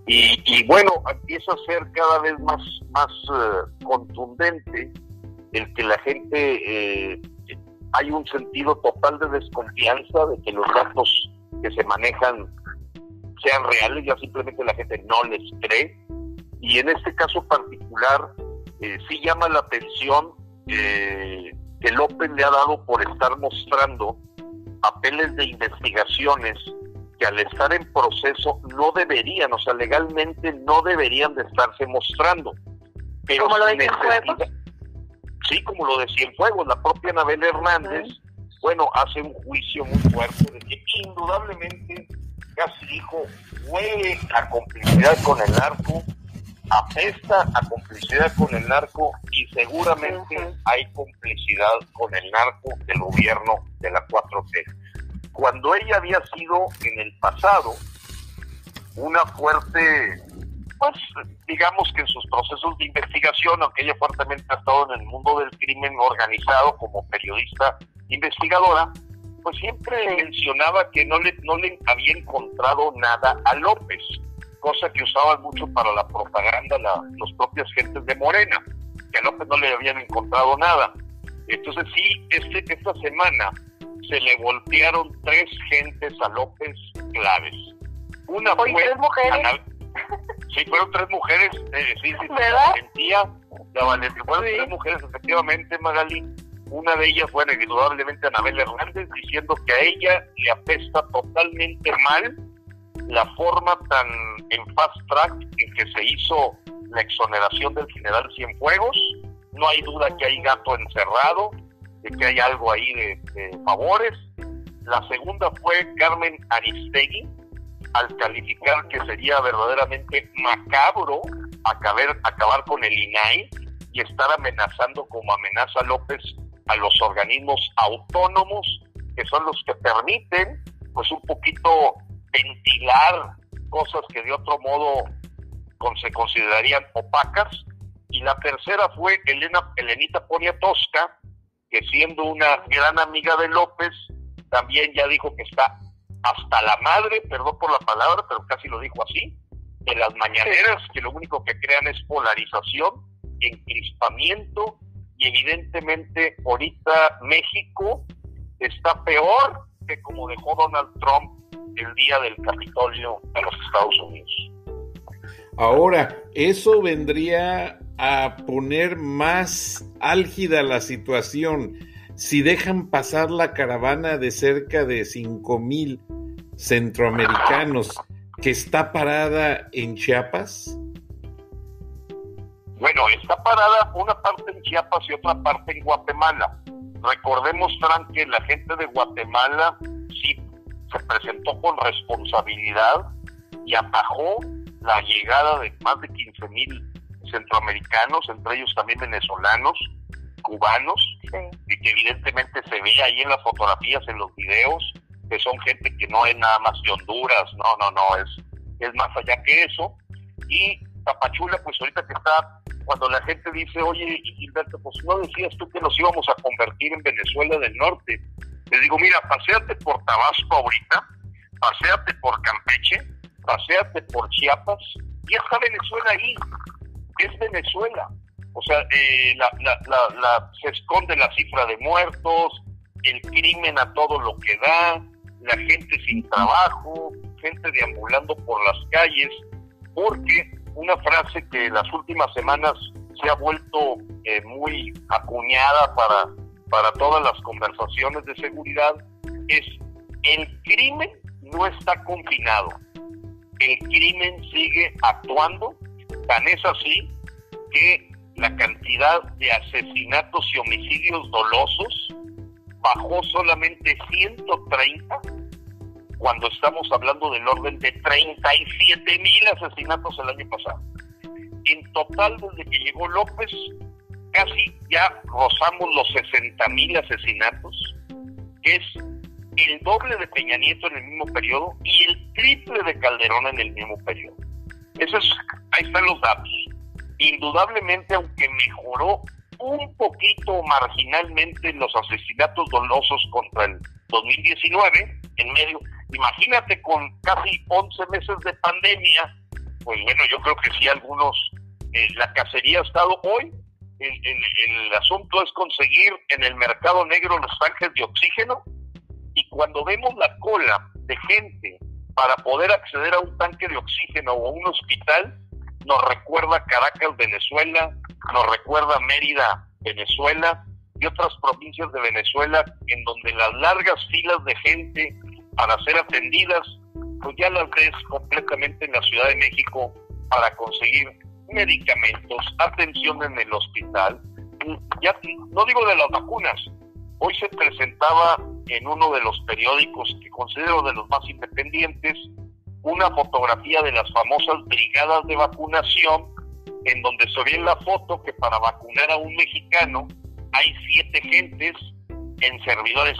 y bueno, empieza a ser cada vez más contundente el que la gente hay un sentido total de desconfianza de que los datos que se manejan sean reales, ya simplemente la gente no les cree, y en este caso particular sí llama la atención que López le ha dado por estar mostrando papeles de investigaciones que al estar en proceso no deberían, o sea, legalmente no deberían de estarse mostrando. Pero ¿como lo de Cienfuegos? Sí, como lo de Cienfuegos. La propia Anabel Hernández, bueno, hace un juicio muy fuerte de que indudablemente, casi dijo, huele a complicidad con el narco, apesta a complicidad con el narco, y seguramente hay complicidad con el narco del gobierno de la 4T. Cuando ella había sido en el pasado una fuerte, pues digamos que en sus procesos de investigación, aunque ella fuertemente ha estado en el mundo del crimen organizado como periodista investigadora, pues siempre mencionaba que no le había encontrado nada a López, cosa que usaban mucho para la propaganda los propios gentes de Morena, que a López no le habían encontrado nada. Entonces sí, esta semana se le voltearon 3 gentes a López claves. Una fue 3 mujeres. Sí, fueron 3 mujeres, sí, ¿verdad? La valentía, fueron 3 mujeres, efectivamente, Magali. Una de ellas, bueno, indudablemente Anabel Hernández, diciendo que a ella le apesta totalmente mal la forma tan en fast track en que se hizo la exoneración del general Cienfuegos. No hay duda que hay gato encerrado, de que hay algo ahí de favores. La segunda fue Carmen Aristegui, al calificar que sería verdaderamente macabro acabar con el INAI y estar amenazando como amenaza López a los organismos autónomos, que son los que permiten pues un poquito ventilar cosas que de otro modo se considerarían opacas. Y la tercera fue Elenita Poniatowska, que siendo una gran amiga de López, también ya dijo que está hasta la madre, perdón por la palabra, pero casi lo dijo así, de las mañaneras, que lo único que crean es polarización, encrispamiento, y evidentemente ahorita México está peor que como dejó Donald Trump el día del Capitolio de los Estados Unidos. Ahora, eso vendría a poner más álgida la situación. si dejan pasar la caravana de cerca de 5,000 centroamericanos que está parada en Chiapas? Bueno, está parada una parte en Chiapas y otra parte en Guatemala. Recordemos, Frank, que la gente de Guatemala sí se presentó con responsabilidad y atajó la llegada de más de 15,000 centroamericanos, entre ellos también venezolanos, cubanos, y que evidentemente se ve ahí en las fotografías, en los videos, que son gente que no es nada más de Honduras, no, es más allá que eso. Y Tapachula, pues ahorita que está, cuando la gente dice, oye, Gilberto, pues no decías tú que nos íbamos a convertir en Venezuela del Norte. Les digo, mira, paséate por Tabasco ahorita, paséate por Campeche, paséate por Chiapas, y está Venezuela ahí, es Venezuela. O sea, se esconde la cifra de muertos, el crimen a todo lo que da, la gente sin trabajo, gente deambulando por las calles, porque una frase que las últimas semanas se ha vuelto muy acuñada para todas las conversaciones de seguridad es: el crimen no está confinado, el crimen sigue actuando. Tan es así que la cantidad de asesinatos y homicidios dolosos bajó solamente 130, cuando estamos hablando del orden de 37,000 asesinatos el año pasado. En total, desde que llegó López, casi ya rozamos los 60,000 asesinatos, que es el doble de Peña Nieto en el mismo periodo y el triple de Calderón en el mismo periodo. Ahí están los datos. Indudablemente, aunque mejoró un poquito marginalmente los asesinatos dolosos contra el 2019, en medio, imagínate con casi 11 meses de pandemia, pues bueno, yo creo que sí algunos, la cacería ha estado hoy, el asunto es conseguir en el mercado negro los tanques de oxígeno, y cuando vemos la cola de gente para poder acceder a un tanque de oxígeno o a un hospital, nos recuerda Caracas, Venezuela, nos recuerda Mérida, Venezuela, y otras provincias de Venezuela, en donde las largas filas de gente para ser atendidas, pues ya las ves completamente en la Ciudad de México para conseguir medicamentos, atención en el hospital. Ya no digo de las vacunas. Hoy se presentaba en uno de los periódicos que considero de los más independientes una fotografía de las famosas brigadas de vacunación, en donde se ve en la foto que para vacunar a un mexicano hay 7 gentes entre servidores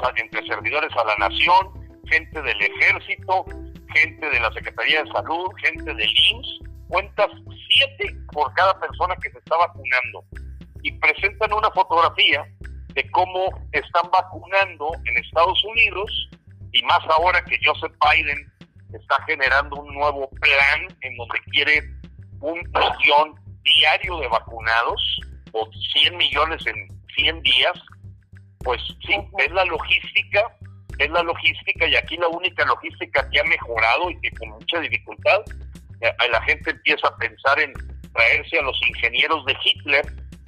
a la nación, gente del ejército, gente de la Secretaría de Salud, gente del IMSS, cuentas 7 por cada persona que se está vacunando, y presentan una fotografía de cómo están vacunando en Estados Unidos, y más ahora que Joseph Biden está generando un nuevo plan en donde quiere 1 millón diario de vacunados, o 100 millones en 100 días, pues sí, es la logística, y aquí la única logística que ha mejorado y que con mucha dificultad, la gente empieza a pensar en traerse a los ingenieros de Hitler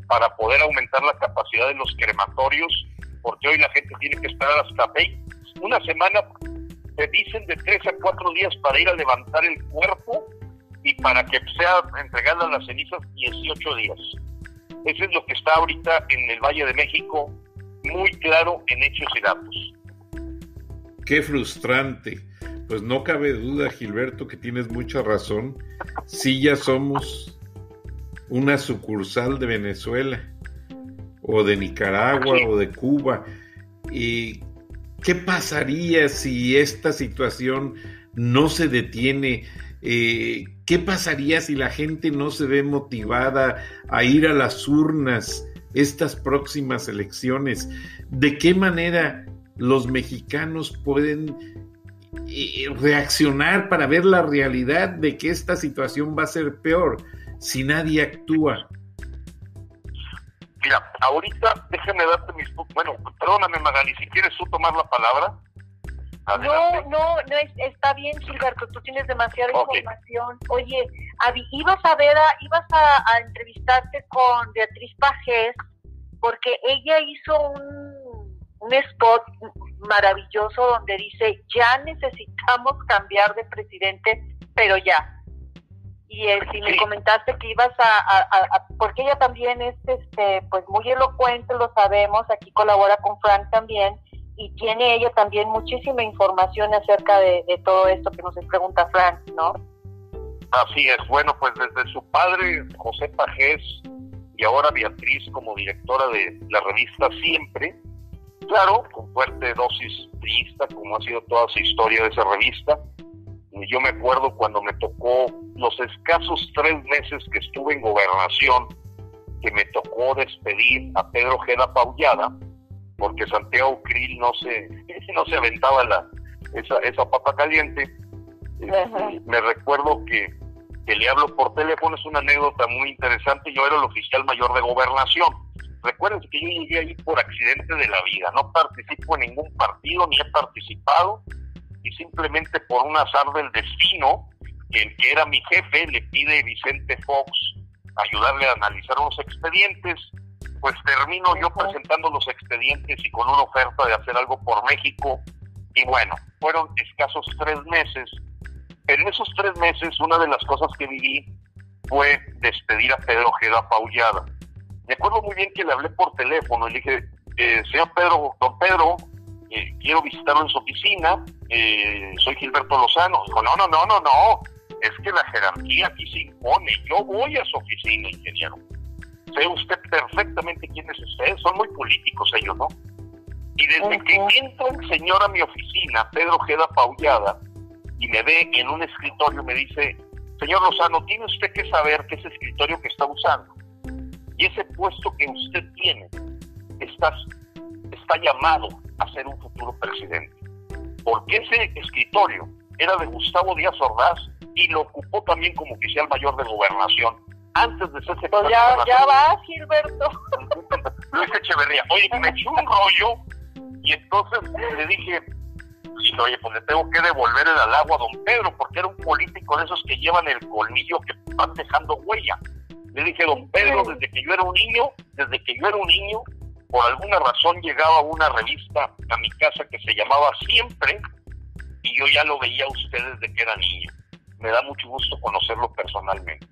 para poder aumentar la capacidad de los crematorios, porque hoy la gente tiene que esperar hasta una semana, te dicen de 3 a 4 días para ir a levantar el cuerpo, y para que sea entregada las cenizas 18 días. Eso es lo que está ahorita en el Valle de México, muy claro en hechos y datos. Qué frustrante. Pues no cabe duda, Gilberto, que tienes mucha razón. Sí, ya somos una sucursal de Venezuela, o de Nicaragua, sí, o de Cuba. ¿Y qué pasaría si esta situación no se detiene? ¿Qué pasaría si la gente no se ve motivada a ir a las urnas estas próximas elecciones? ¿De qué manera los mexicanos pueden reaccionar para ver la realidad de que esta situación va a ser peor si nadie actúa? Mira, ahorita déjame darte perdóname, Magali, si quieres tú tomar la palabra. Adelante. No, está bien, Gilberto, tú tienes demasiada información. Oye, ibas a entrevistarte con Beatriz Pajés, porque ella hizo spot maravilloso donde dice, ya necesitamos cambiar de presidente, pero ya. Y si me comentaste que ibas a porque ella también es pues muy elocuente, lo sabemos, aquí colabora con Frank también, y tiene ella también muchísima información acerca de todo esto que nos pregunta Frank, ¿no? Así es. Bueno, pues desde su padre, José Pagés, y ahora Beatriz como directora de la revista Siempre, claro, con fuerte dosis priista, como ha sido toda su historia de esa revista. Yo me acuerdo cuando me tocó los escasos 3 meses que estuve en Gobernación, que me tocó despedir a Pedro Ojeda Paullada, porque Santiago Krill no se aventaba esa papa caliente. Me recuerdo que le hablo por teléfono, es una anécdota muy interesante. Yo era el oficial mayor de Gobernación. Recuerden que yo llegué ahí por accidente de la vida, no participo en ningún partido, ni he participado, y simplemente por un azar del destino, el que era mi jefe le pide a Vicente Fox ayudarle a analizar unos expedientes, pues termino yo presentando los expedientes y con una oferta de hacer algo por México, y bueno, fueron escasos 3 meses, pero en esos 3 meses una de las cosas que viví fue despedir a Pedro Ojeda Paullada. Me acuerdo muy bien que le hablé por teléfono y le dije, señor Pedro, don Pedro, quiero visitarlo en su oficina, soy Gilberto Lozano. Dijo, no, es que la jerarquía aquí se impone, yo voy a su oficina, ingeniero. Sé usted perfectamente quién es usted, son muy políticos ellos, ¿no? Y desde que entra el señor a mi oficina, Pedro Ojeda Paullada, y me ve en un escritorio, me dice, señor Lozano, tiene usted que saber que ese escritorio que está usando y ese puesto que usted tiene está llamado a ser un futuro presidente, porque ese escritorio era de Gustavo Díaz Ordaz y lo ocupó también como oficial mayor de Gobernación antes de ser secretario. Pues ya vas, Gilberto. Luis Echeverría. Oye, me echó un rollo y entonces le dije, oye, pues le tengo que devolver el halago a don Pedro, porque era un político de esos que llevan el colmillo que van dejando huella. Le dije, don Pedro, desde que yo era un niño, por alguna razón llegaba una revista a mi casa que se llamaba Siempre, y yo ya lo veía a usted desde que era niño. Me da mucho gusto conocerlo personalmente.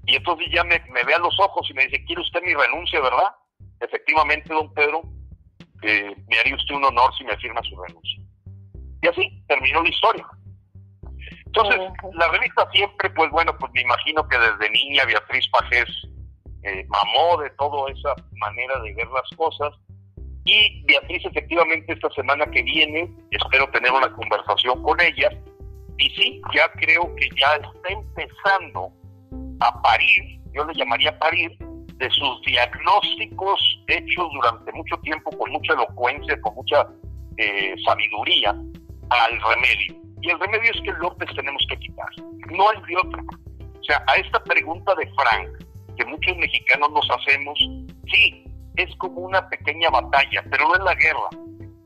Y entonces ya me ve a los ojos y me dice, ¿quiere usted mi renuncia, verdad? Efectivamente, don Pedro, me haría usted un honor si me firma su renuncia. Y así terminó la historia. Entonces, la revista Siempre, pues bueno, pues me imagino que desde niña Beatriz Pagés mamó de toda esa manera de ver las cosas. Y Beatriz, efectivamente, esta semana que viene, espero tener una conversación con ella. Y sí, ya creo que ya está empezando a parir, yo le llamaría parir, de sus diagnósticos hechos durante mucho tiempo, con mucha elocuencia, con mucha sabiduría, al remedio. Y el remedio es que López tenemos que quitar. No hay de otro. O sea, a esta pregunta de Frank, que muchos mexicanos nos hacemos, sí, es como una pequeña batalla, pero no es la guerra.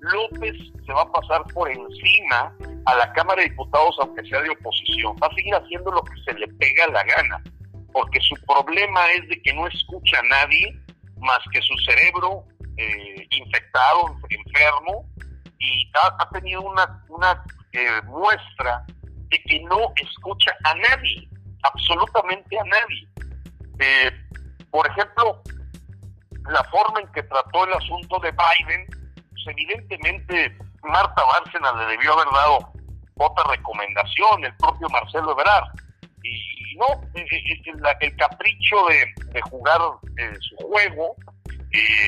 López se va a pasar por encima a la Cámara de Diputados, aunque sea de oposición. Va a seguir haciendo lo que se le pega la gana, porque su problema es de que no escucha a nadie más que su cerebro infectado, enfermo, y ha tenido una muestra de que no escucha a nadie, absolutamente a nadie. Por ejemplo, la forma en que trató el asunto de Biden, pues evidentemente Marta Bárcena le debió haber dado otra recomendación, el propio Marcelo Ebrard, y no, el capricho de jugar su juego,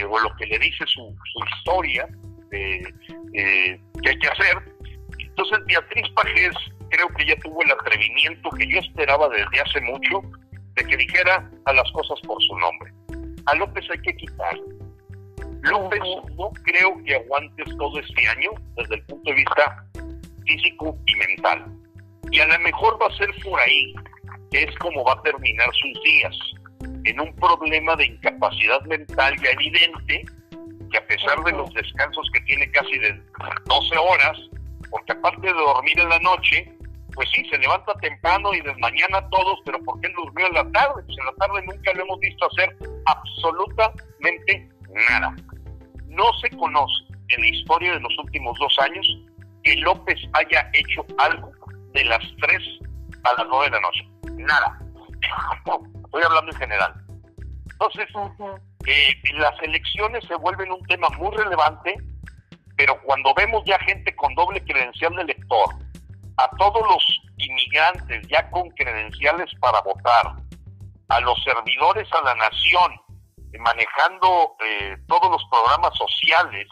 o lo que le dice su historia, que hay que hacer. Entonces Beatriz Pagés creo que ya tuvo el atrevimiento que yo esperaba desde hace mucho, de que dijera a las cosas por su nombre. A López hay que quitar. López no creo que aguantes todo este año desde el punto de vista físico y mental. Y a lo mejor va a ser por ahí, que es como va a terminar sus días, en un problema de incapacidad mental ya evidente, que a pesar de los descansos que tiene casi de 12 horas, porque aparte de dormir en la noche, pues sí, se levanta temprano y desmañana a todos, pero ¿por qué durmió en la tarde? Pues en la tarde nunca lo hemos visto hacer absolutamente nada. No se conoce en la historia de los últimos 2 años que López haya hecho algo de las 3 a las 9 de la noche. Nada. Estoy hablando en general. Entonces, las elecciones se vuelven un tema muy relevante, pero cuando vemos ya gente con doble credencial de elector, a todos los inmigrantes ya con credenciales para votar, a los servidores a la nación, manejando todos los programas sociales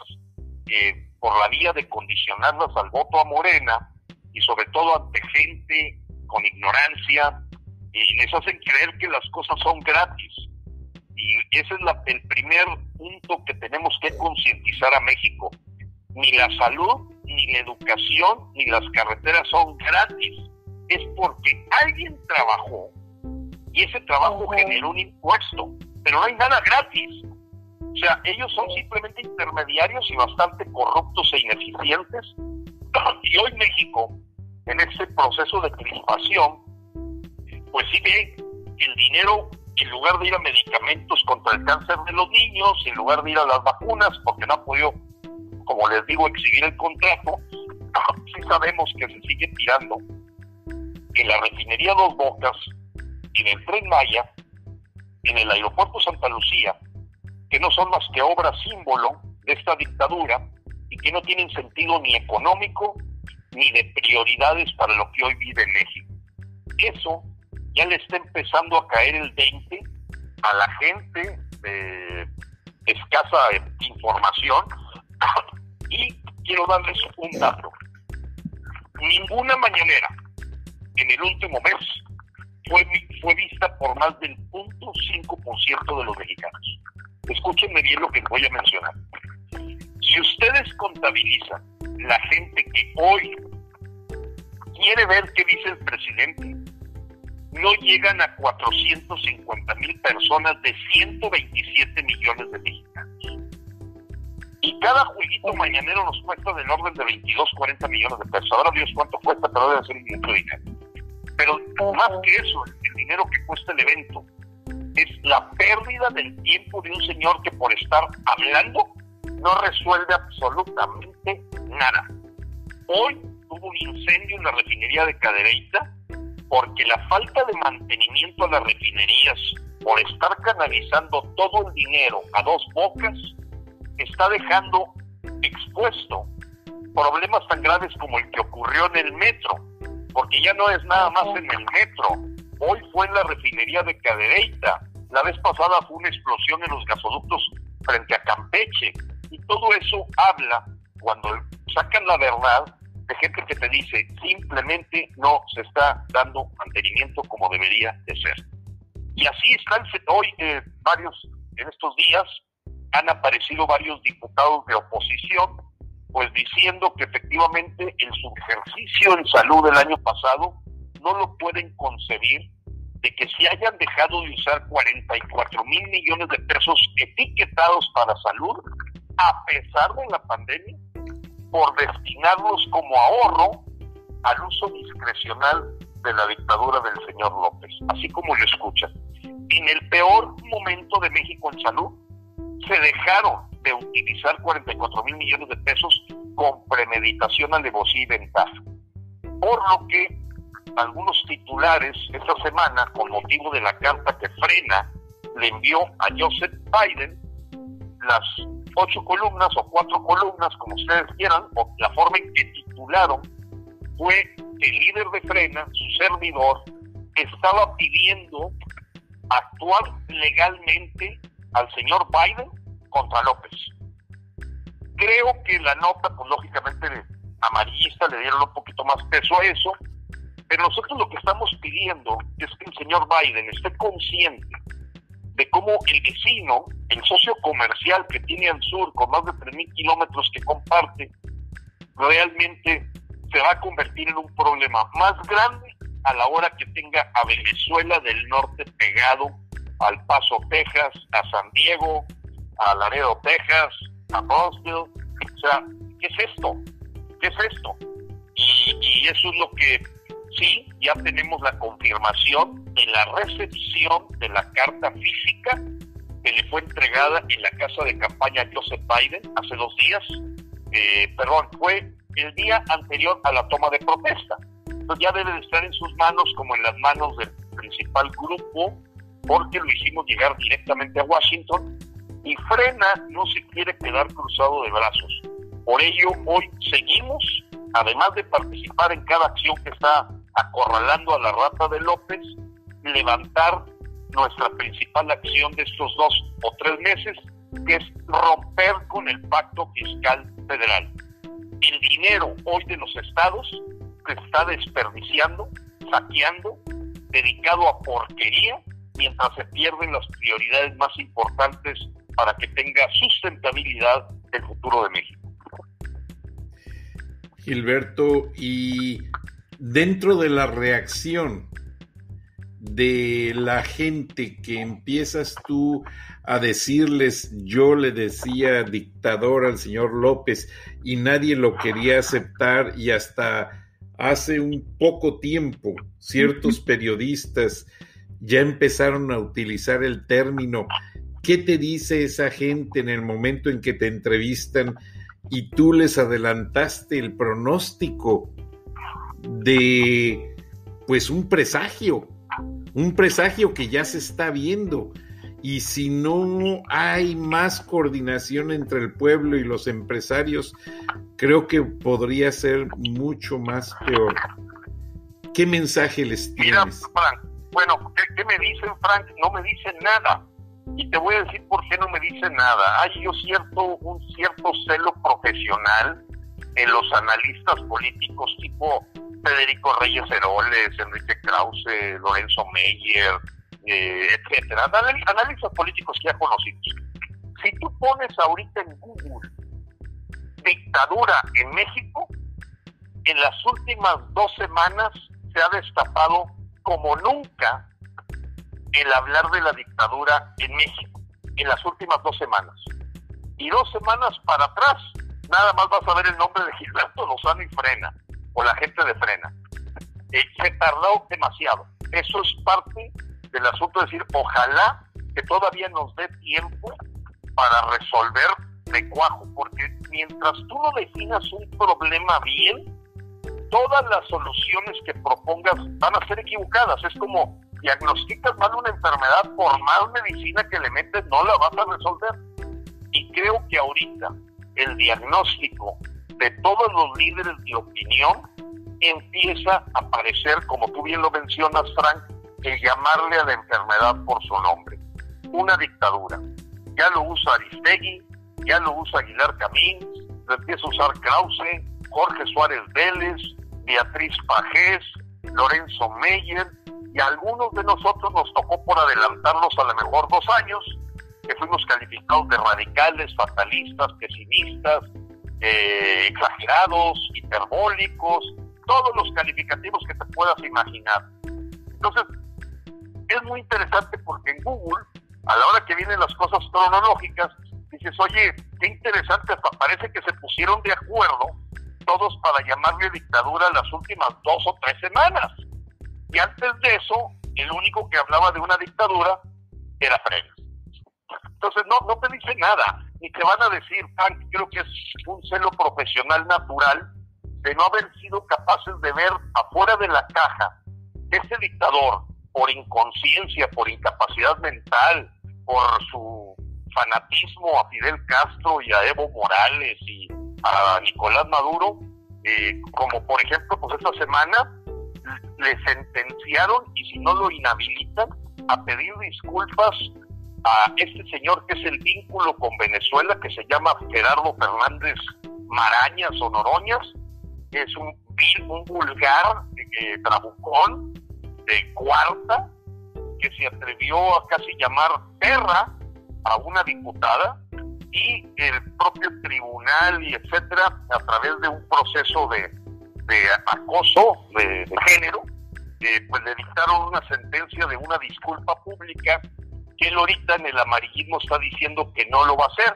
por la vía de condicionarlas al voto a Morena, y sobre todo ante gente con ignorancia, y les hacen creer que las cosas son gratis. Y ese es el primer punto que tenemos que concientizar a México. Ni la salud, ni la educación, ni las carreteras son gratis. Es porque alguien trabajó y ese trabajo generó un impuesto, pero no hay nada gratis. O sea, ellos son simplemente intermediarios y bastante corruptos e ineficientes. Y hoy México, en este proceso de crispación, pues sí ve que el dinero, en lugar de ir a medicamentos contra el cáncer de los niños, en lugar de ir a las vacunas, porque no ha podido, como les digo, exhibir el contrato, sí sabemos que se sigue tirando en la refinería Dos Bocas, en el Tren Maya, en el aeropuerto Santa Lucía, que no son más que obras símbolo de esta dictadura y que no tienen sentido ni económico ni de prioridades para lo que hoy vive México. Eso ya le está empezando a caer el 20 a la gente de escasa información. Y quiero darles un dato. Ninguna mañanera en el último mes fue vista por más del 0.5% de los mexicanos. Escúchenme bien lo que voy a mencionar. Si ustedes contabilizan la gente que hoy quiere ver qué dice el presidente, no llegan a 450,000 personas de 127 millones de mexicanos. Y cada jueguito mañanero nos cuesta del orden de 22-40 millones de pesos. Ahora Dios cuánto cuesta, pero debe ser mucho dinero. Pero más que eso, el dinero que cuesta el evento es la pérdida del tiempo de un señor que por estar hablando no resuelve absolutamente nada. Hoy hubo un incendio en la refinería de Cadereyta porque la falta de mantenimiento a las refinerías por estar canalizando todo el dinero a Dos Bocas está dejando expuesto problemas tan graves como el que ocurrió en el metro, porque ya no es nada más en el metro, hoy fue en la refinería de Cadereyta, la vez pasada fue una explosión en los gasoductos frente a Campeche, y todo eso habla, cuando sacan la verdad, de gente que te dice, simplemente no se está dando mantenimiento como debería de ser. Y así están hoy en estos días, han aparecido varios diputados de oposición, pues diciendo que efectivamente el subejercicio en salud del año pasado no lo pueden concebir, de que se hayan dejado de usar 44,000 millones de pesos etiquetados para salud, a pesar de la pandemia, por destinarlos como ahorro al uso discrecional de la dictadura del señor López, así como lo escuchan. En el peor momento de México en salud, se dejaron de utilizar 44,000 millones de pesos con premeditación, alevosía y ventaja. Por lo que algunos titulares esta semana, con motivo de la carta que Frena le envió a Joseph Biden, las 8 columnas o 4 columnas, como ustedes quieran, o la forma en que titularon, fue que el líder de Frena, su servidor, estaba pidiendo actuar legalmente al señor Biden contra López. Creo que la nota, pues lógicamente amarillista, le dieron un poquito más peso a eso, pero nosotros lo que estamos pidiendo es que el señor Biden esté consciente de cómo el vecino, el socio comercial que tiene al sur, con más de 3,000 kilómetros que comparte, realmente se va a convertir en un problema más grande a la hora que tenga a Venezuela del norte pegado, al Paso, Texas, a San Diego, a Laredo, Texas, a Brownsville. O sea, ¿qué es esto? ¿Qué es esto? Y eso es lo que sí, ya tenemos la confirmación de la recepción de la carta física que le fue entregada en la casa de campaña a Joseph Biden hace 2 días, fue el día anterior a la toma de protesta. Entonces ya debe de estar en sus manos como en las manos del principal grupo, porque lo hicimos llegar directamente a Washington, y Frena no se quiere quedar cruzado de brazos. Por ello, hoy seguimos, además de participar en cada acción que está acorralando a la rata de López, levantar nuestra principal acción de estos 2 o 3 meses, que es romper con el pacto fiscal federal. El dinero hoy de los estados se está desperdiciando, saqueando, dedicado a porquería, mientras se pierden las prioridades más importantes para que tenga sustentabilidad el futuro de México. Gilberto, y dentro de la reacción de la gente que empiezas tú a decirles, yo le decía dictador al señor López y nadie lo quería aceptar, y hasta hace un poco tiempo ciertos periodistas ya empezaron a utilizar el término, ¿qué te dice esa gente en el momento en que te entrevistan y tú les adelantaste el pronóstico de pues un presagio que ya se está viendo? Y si no hay más coordinación entre el pueblo y los empresarios, creo que podría ser mucho más peor. ¿Qué mensaje les tienes? Mira, Frank, bueno, ¿qué me dicen, Frank? No me dicen nada. Y te voy a decir por qué no me dicen nada. Hay un cierto celo profesional en los analistas políticos tipo Federico Reyes Heroles, Enrique Krause, Lorenzo Meyer, etcétera, analistas políticos que ya conocimos. Si tú pones ahorita en Google dictadura en México, en las últimas 2 semanas se ha destapado como nunca el hablar de la dictadura en México, en las últimas 2 semanas. Y 2 semanas para atrás, nada más vas a ver el nombre de Gilberto Lozano y Frena, o la gente de Frena. Se tardó demasiado. Eso es parte del asunto, de decir, ojalá que todavía nos dé tiempo para resolver de cuajo, porque mientras tú no definas un problema bien, todas las soluciones que propongas van a ser equivocadas. Es como diagnosticas mal una enfermedad, por más medicina que le metes, no la vas a resolver. Y creo que ahorita el diagnóstico de todos los líderes de opinión empieza a aparecer, como tú bien lo mencionas, Frank, el llamarle a la enfermedad por su nombre. Una dictadura. Ya lo usa Aristegui, ya lo usa Aguilar Camín, lo empieza a usar Krause, Jorge Suárez Vélez, Beatriz Pajés, Lorenzo Meyer, y a algunos de nosotros nos tocó por adelantarnos a lo mejor 2 años, que fuimos calificados de radicales, fatalistas, pesimistas, exagerados, hiperbólicos, todos los calificativos que te puedas imaginar. Entonces, es muy interesante porque en Google, a la hora que vienen las cosas cronológicas, dices, oye, qué interesante, hasta parece que se pusieron de acuerdo todos para llamarle dictadura las últimas 2 o 3 semanas. Y antes de eso, el único que hablaba de una dictadura era Frena. Entonces, no te dice nada, ni te van a decir, creo que es un celo profesional natural de no haber sido capaces de ver afuera de la caja que ese dictador, por inconsciencia, por incapacidad mental, por su fanatismo a Fidel Castro y a Evo Morales y a Nicolás Maduro, como por ejemplo, pues esta semana le sentenciaron, y si no lo inhabilitan, a pedir disculpas a este señor que es el vínculo con Venezuela, que se llama Gerardo Fernández Marañas o Noroñas, que es un vulgar trabucón de cuarta, que se atrevió a casi llamar perra a una diputada, y el propio tribunal y etcétera, a través de un proceso de acoso de género, pues le dictaron una sentencia de una disculpa pública, que él ahorita en el amarillismo está diciendo que no lo va a hacer.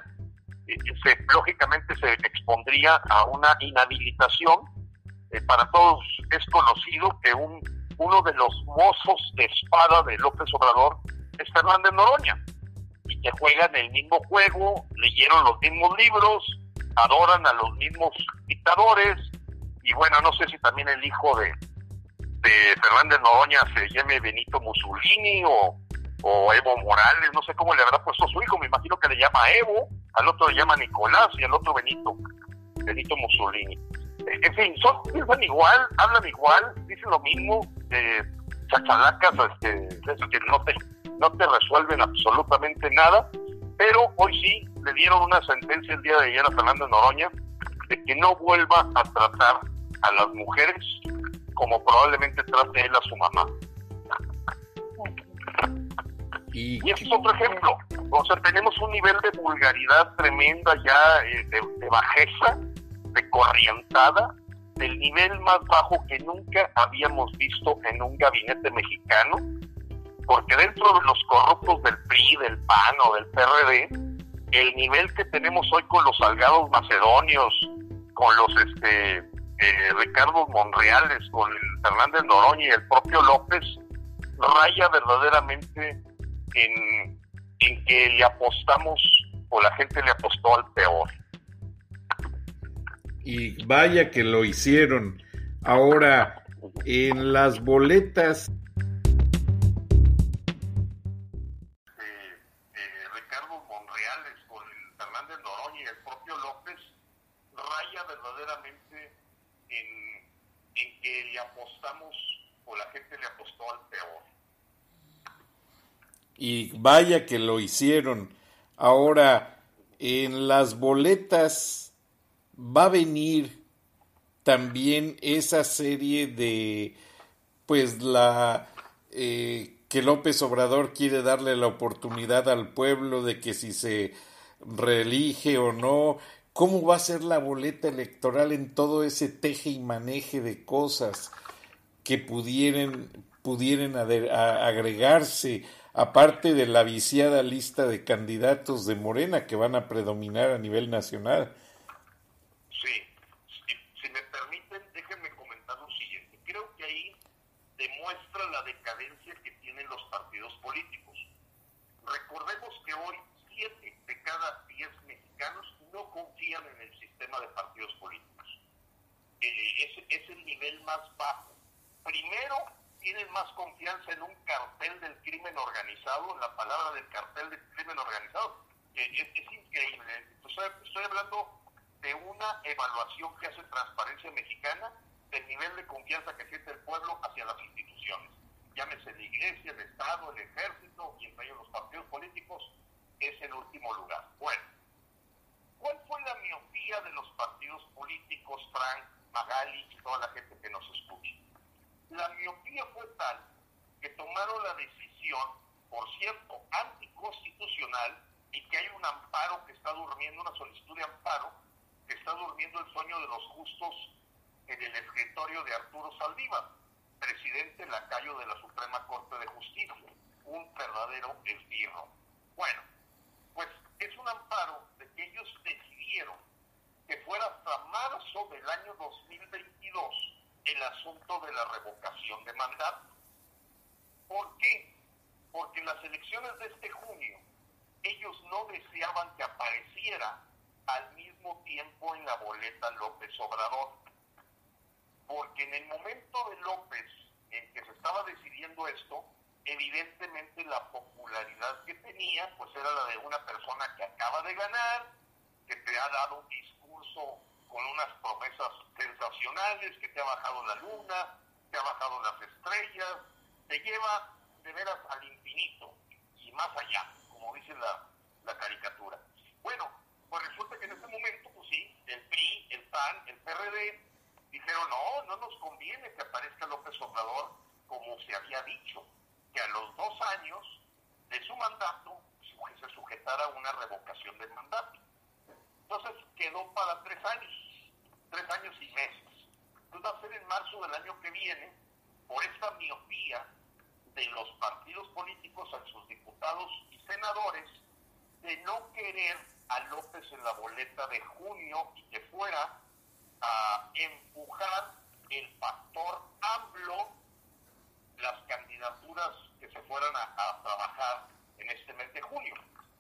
Lógicamente se expondría a una inhabilitación. Para todos es conocido que uno de los mozos de espada de López Obrador es Fernández Noroña, y que juegan el mismo juego, leyeron los mismos libros, adoran a los mismos dictadores, y bueno, no sé si también el hijo de Fernández Noroña se llame Benito Mussolini o Evo Morales, no sé cómo le habrá puesto a su hijo, me imagino que le llama Evo, al otro le llama Nicolás y al otro Benito Mussolini. En fin, piensan igual, hablan igual, dicen lo mismo, chachalacas, eso que no te resuelven absolutamente nada, pero hoy sí le dieron una sentencia el día de ayer a Fernández Noroña de que no vuelva a tratar a las mujeres como probablemente trate él a su mamá. Y este es otro ejemplo. O sea, tenemos un nivel de vulgaridad tremenda ya, de bajeza, de corrientada, del nivel más bajo que nunca habíamos visto en un gabinete mexicano, porque dentro de los corruptos del PRI, del PAN o del PRD, el nivel que tenemos hoy con los Salgados Macedonios, con los Ricardo Monreales, con el Fernández Noroña y el propio López, raya verdaderamente en que le apostamos, o la gente le apostó al peor. Y vaya que lo hicieron. Ahora, en las boletas Ricardo Monreales con el Fernández Noroña y el propio López, raya verdaderamente en que le apostamos, o la gente le apostó al peor. Y vaya que lo hicieron. Ahora, en las boletas va a venir también esa serie de, pues, que López Obrador quiere darle la oportunidad al pueblo de que si se reelige o no. ¿Cómo va a ser la boleta electoral en todo ese teje y maneje de cosas que pudieran agregarse, aparte de la viciada lista de candidatos de Morena que van a predominar a nivel nacional? Sí, si me permiten, déjenme comentar lo siguiente. Creo que ahí demuestra la decadencia que tienen los partidos políticos. Recordemos que hoy 7 de cada 10 mexicanos no confían en el sistema de partidos políticos. Es el nivel más bajo. Primero, tienen más confianza en un cartel del crimen organizado, la palabra del cartel del crimen organizado. Es increíble. Estoy hablando de una evaluación que hace Transparencia Mexicana del nivel de confianza que siente el pueblo hacia las instituciones. Llámese la Iglesia, el Estado, el Ejército y entre ellos los partidos políticos, es el último lugar. Bueno, ¿cuál fue la miopía de los partidos políticos, Frank, Magali y toda la gente que nos escucha? La miopía fue tal que tomaron la decisión, por cierto, anticonstitucional, y que hay un amparo que está durmiendo, una solicitud de amparo, que está durmiendo el sueño de los justos en el escritorio de Arturo Saldívar, presidente lacayo de la Suprema Corte de Justicia, un verdadero esbirro. Bueno, pues es un amparo de que ellos decidieron que fuera hasta marzo del año 2022 el asunto de la revocación de mandato. ¿Por qué? Porque en las elecciones de este junio ellos no deseaban que apareciera al mismo tiempo en la boleta López Obrador, porque en el momento de López en que se estaba decidiendo esto, evidentemente la popularidad que tenía pues era la de una persona que acaba de ganar, que te ha dado un discurso con unas promesas sensacionales, que te ha bajado la luna, te ha bajado las estrellas, te lleva de veras al infinito y más allá, como dice la caricatura. Bueno, pues resulta que en ese momento, pues sí, el PRI, el PAN, el PRD, dijeron, no nos conviene que aparezca López Obrador como se había dicho, que a los 2 años de su mandato se sujetara a una revocación del mandato. Entonces quedó para 3 años y meses. Entonces va a ser en marzo del año que viene, por esta miopía de los partidos políticos, a sus diputados y senadores, de no querer a López en la boleta de junio y que fuera a empujar el factor AMLO, las candidaturas que se fueran a trabajar en este mes de junio.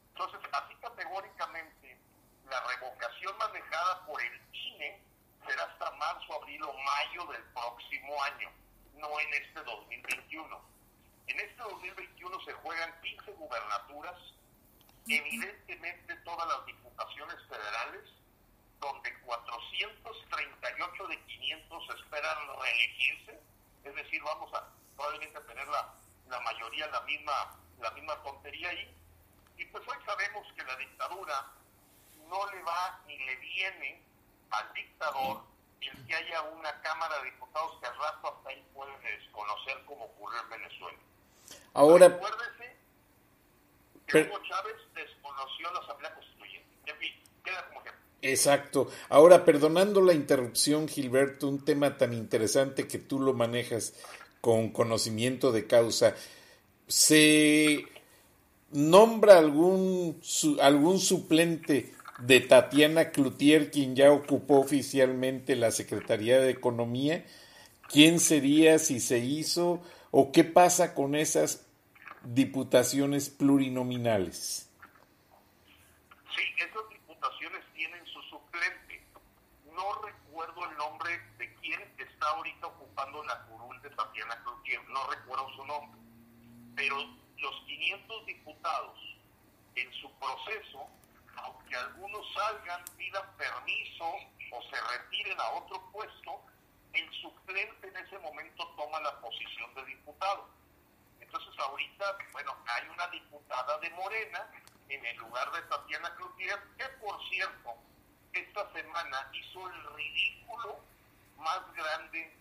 Entonces, así categóricamente, la revocación manejada enero del próximo año, no en este 2021. En este 2021 se juegan 15 gubernaturas, evidentemente todas las diputaciones federales, donde 438 de 500 esperan reelegirse, es decir, vamos a probablemente tener la mayoría la misma tontería ahí, y pues hoy sabemos que la dictadura no le va ni le viene al dictador el que haya una Cámara de Diputados que al rato hasta ahí pueden desconocer como ocurrió en Venezuela. Ahora, recuérdese que Hugo Chávez desconoció la Asamblea Constituyente. En fin, queda como ejemplo. Exacto. Ahora, perdonando la interrupción, Gilberto, un tema tan interesante que tú lo manejas con conocimiento de causa, ¿se nombra algún suplente de Tatiana Cloutier, quien ya ocupó oficialmente la Secretaría de Economía? ¿Quién sería, si se hizo, o qué pasa con esas diputaciones plurinominales? Sí, esas diputaciones tienen su suplente. No recuerdo el nombre de quién está ahorita ocupando la curul de Tatiana Cloutier, no recuerdo su nombre, pero los 500 diputados en su proceso, aunque algunos salgan, pidan permiso o se retiren a otro puesto, el suplente en ese momento toma la posición de diputado. Entonces ahorita, bueno, hay una diputada de Morena en el lugar de Tatiana Cloutier, que por cierto, esta semana hizo el ridículo más grande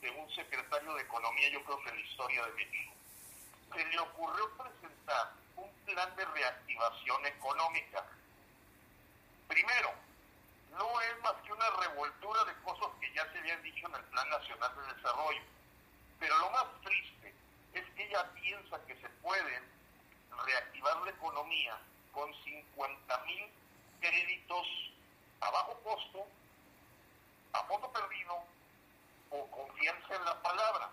de un secretario de Economía, yo creo que en la historia de México. Se le ocurrió presentar un plan de reactivación económica. Primero, no es más que una revoltura de cosas que ya se habían dicho en el Plan Nacional de Desarrollo. Pero lo más triste es que ella piensa que se puede reactivar la economía con 50,000 créditos a bajo costo, a fondo perdido o confianza en la palabra,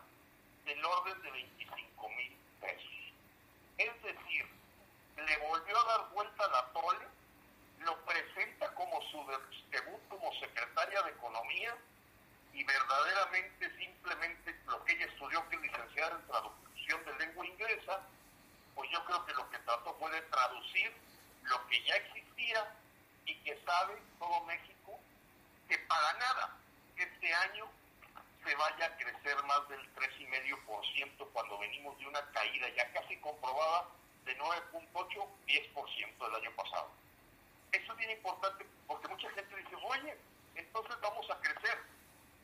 del orden de 25,000 pesos. Es decir, le volvió a dar vuelta a la tole, lo presenta como su debut como secretaria de Economía y verdaderamente simplemente lo que ella estudió, que es licenciada en traducción de lengua inglesa, pues yo creo que lo que trató fue de traducir lo que ya existía y que sabe todo México, que para nada este año se vaya a crecer más del 3,5% cuando venimos de una caída ya casi comprobada de 9.8, 10% del año pasado. Eso es bien importante porque mucha gente dice, oye, entonces vamos a crecer.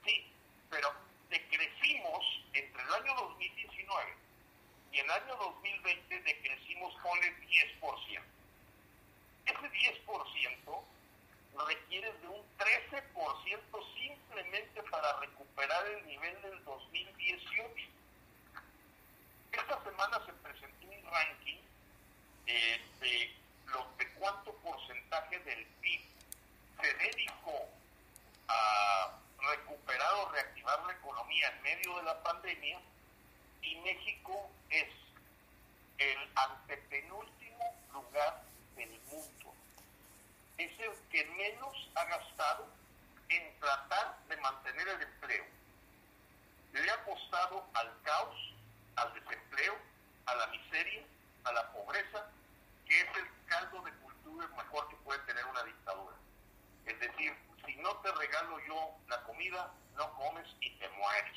Sí, pero decrecimos entre el año 2019 y el año 2020, decrecimos con el 10%. Ese 10% requiere de un 13% simplemente para recuperar el nivel del 2018. Esta semana se presentó un ranking de cuánto porcentaje del PIB se dedicó a recuperar o reactivar la economía en medio de la pandemia, y México es el antepenúltimo lugar del mundo. Es el que menos ha gastado en tratar de mantener el empleo. Le ha apostado al caos, al desempleo, a la miseria, a la pobreza, que es el caldo de cultura mejor que puede tener una dictadura. Es decir, si no te regalo yo la comida, no comes y te mueres.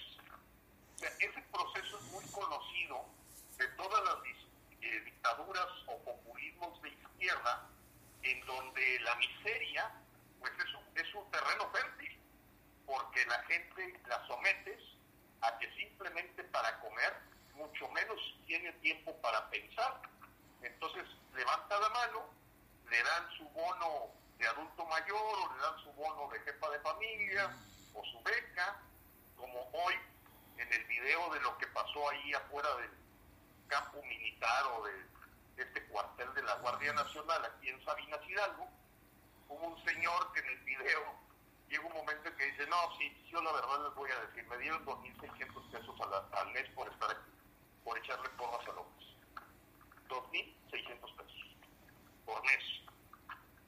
O sea, ese proceso es muy conocido de todas las dictaduras o populismos de izquierda, en donde la miseria pues es un terreno fértil, porque la gente la sometes a que simplemente para comer mucho menos tiene tiempo para pensar. Entonces levanta la mano, le dan su bono de adulto mayor, o le dan su bono de jefa de familia, o su beca, como hoy en el video de lo que pasó ahí afuera del campo militar o de este cuartel de la Guardia Nacional aquí en Sabinas Hidalgo. Hubo un señor que en el video llega un momento en que dice, no, sí, yo la verdad les voy a decir, me dieron 2,600 pesos al mes por estar aquí, por echarle porras a López. 2,600 pesos por mes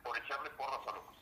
por echarle porras a López.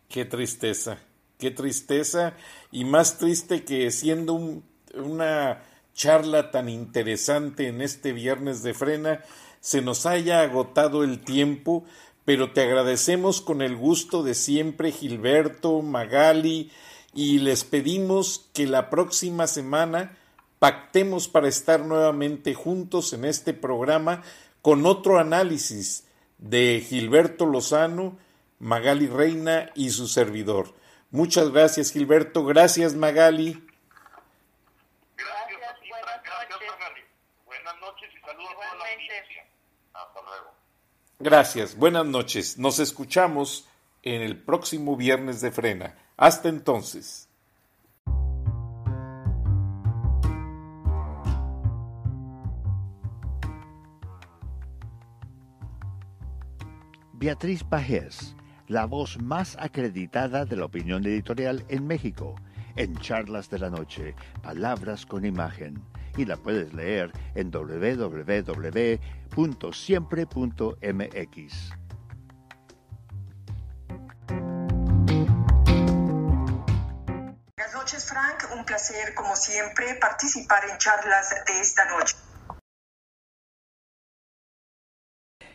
Qué tristeza. qué tristeza, y más triste que siendo una charla tan interesante en este viernes de frena, se nos haya agotado el tiempo, pero te agradecemos con el gusto de siempre, Gilberto, Magali, y les pedimos que la próxima semana pactemos para estar nuevamente juntos en este programa con otro análisis de Gilberto Lozano, Magali Reina y su servidor. Muchas gracias, Gilberto. Gracias, Magali. Gracias, Magali. Buenas noches y saludos a toda la audiencia. Hasta luego. Gracias, buenas noches. Nos escuchamos en el próximo viernes de frena. Hasta entonces. Beatriz Pajés, la voz más acreditada de la opinión editorial en México, en Charlas de la Noche, Palabras con Imagen, y la puedes leer en www.siempre.mx. Buenas noches, Frank. Un placer, como siempre, participar en charlas de esta noche.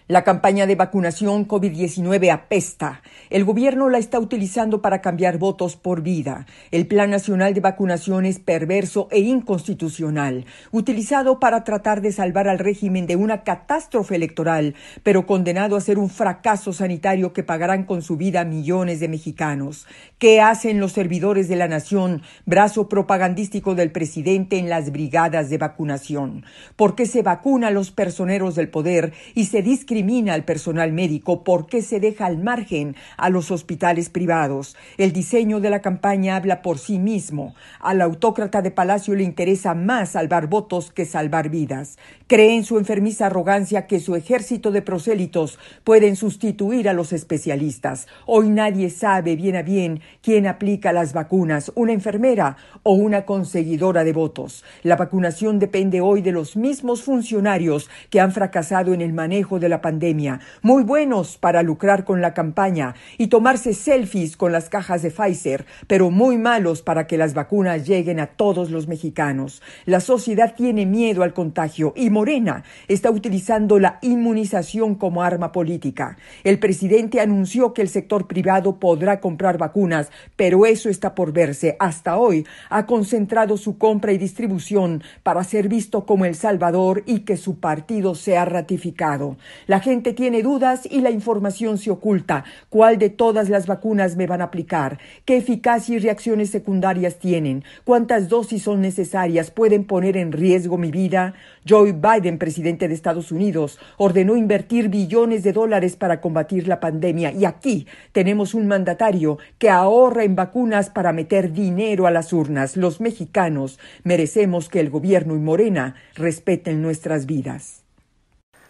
La campaña de vacunación COVID-19 apesta. El gobierno la está utilizando para cambiar votos por vida. El Plan Nacional de Vacunación es perverso e inconstitucional, utilizado para tratar de salvar al régimen de una catástrofe electoral, pero condenado a ser un fracaso sanitario que pagarán con su vida millones de mexicanos. ¿Qué hacen los servidores de la nación, brazo propagandístico del presidente en las brigadas de vacunación? ¿Por qué se vacuna a los personeros del poder y se discrimina al personal médico? ¿Por qué se deja al margen a los hospitales privados? El diseño de la campaña habla por sí mismo. Al autócrata de Palacio le interesa más salvar votos que salvar vidas. Cree en su enfermiza arrogancia que su ejército de prosélitos pueden sustituir a los especialistas. Hoy nadie sabe bien a bien quién aplica las vacunas, una enfermera o una conseguidora de votos. La vacunación depende hoy de los mismos funcionarios que han fracasado en el manejo de la pandemia, muy buenos para lucrar con la campaña y tomarse selfies con las cajas de Pfizer, pero muy malos para que las vacunas lleguen a todos los mexicanos. La sociedad tiene miedo al contagio y Morena está utilizando la inmunización como arma política. El presidente anunció que el sector privado podrá comprar vacunas, pero eso está por verse. Hasta hoy ha concentrado su compra y distribución para ser visto como el salvador y que su partido sea ratificado. La gente tiene dudas y la información se oculta. ¿Cuál de todas las vacunas me van a aplicar? ¿Qué eficacia y reacciones secundarias tienen? ¿Cuántas dosis son necesarias? ¿Pueden poner en riesgo mi vida? Joe Biden, presidente de Estados Unidos, ordenó invertir billones de dólares para combatir la pandemia. Y aquí tenemos un mandatario que ahorra en vacunas para meter dinero a las urnas. Los mexicanos merecemos que el gobierno y Morena respeten nuestras vidas.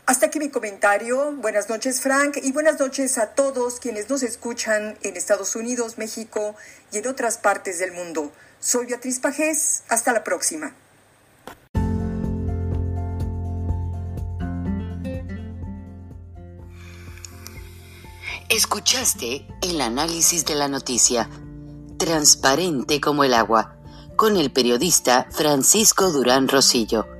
Hasta aquí mi comentario. Buenas noches, Frank, y buenas noches a todos quienes nos escuchan en Estados Unidos, México y en otras partes del mundo. Soy Beatriz Pajés. Hasta la próxima. Escuchaste el análisis de la noticia, transparente como el agua, con el periodista Francisco Durán Rosillo.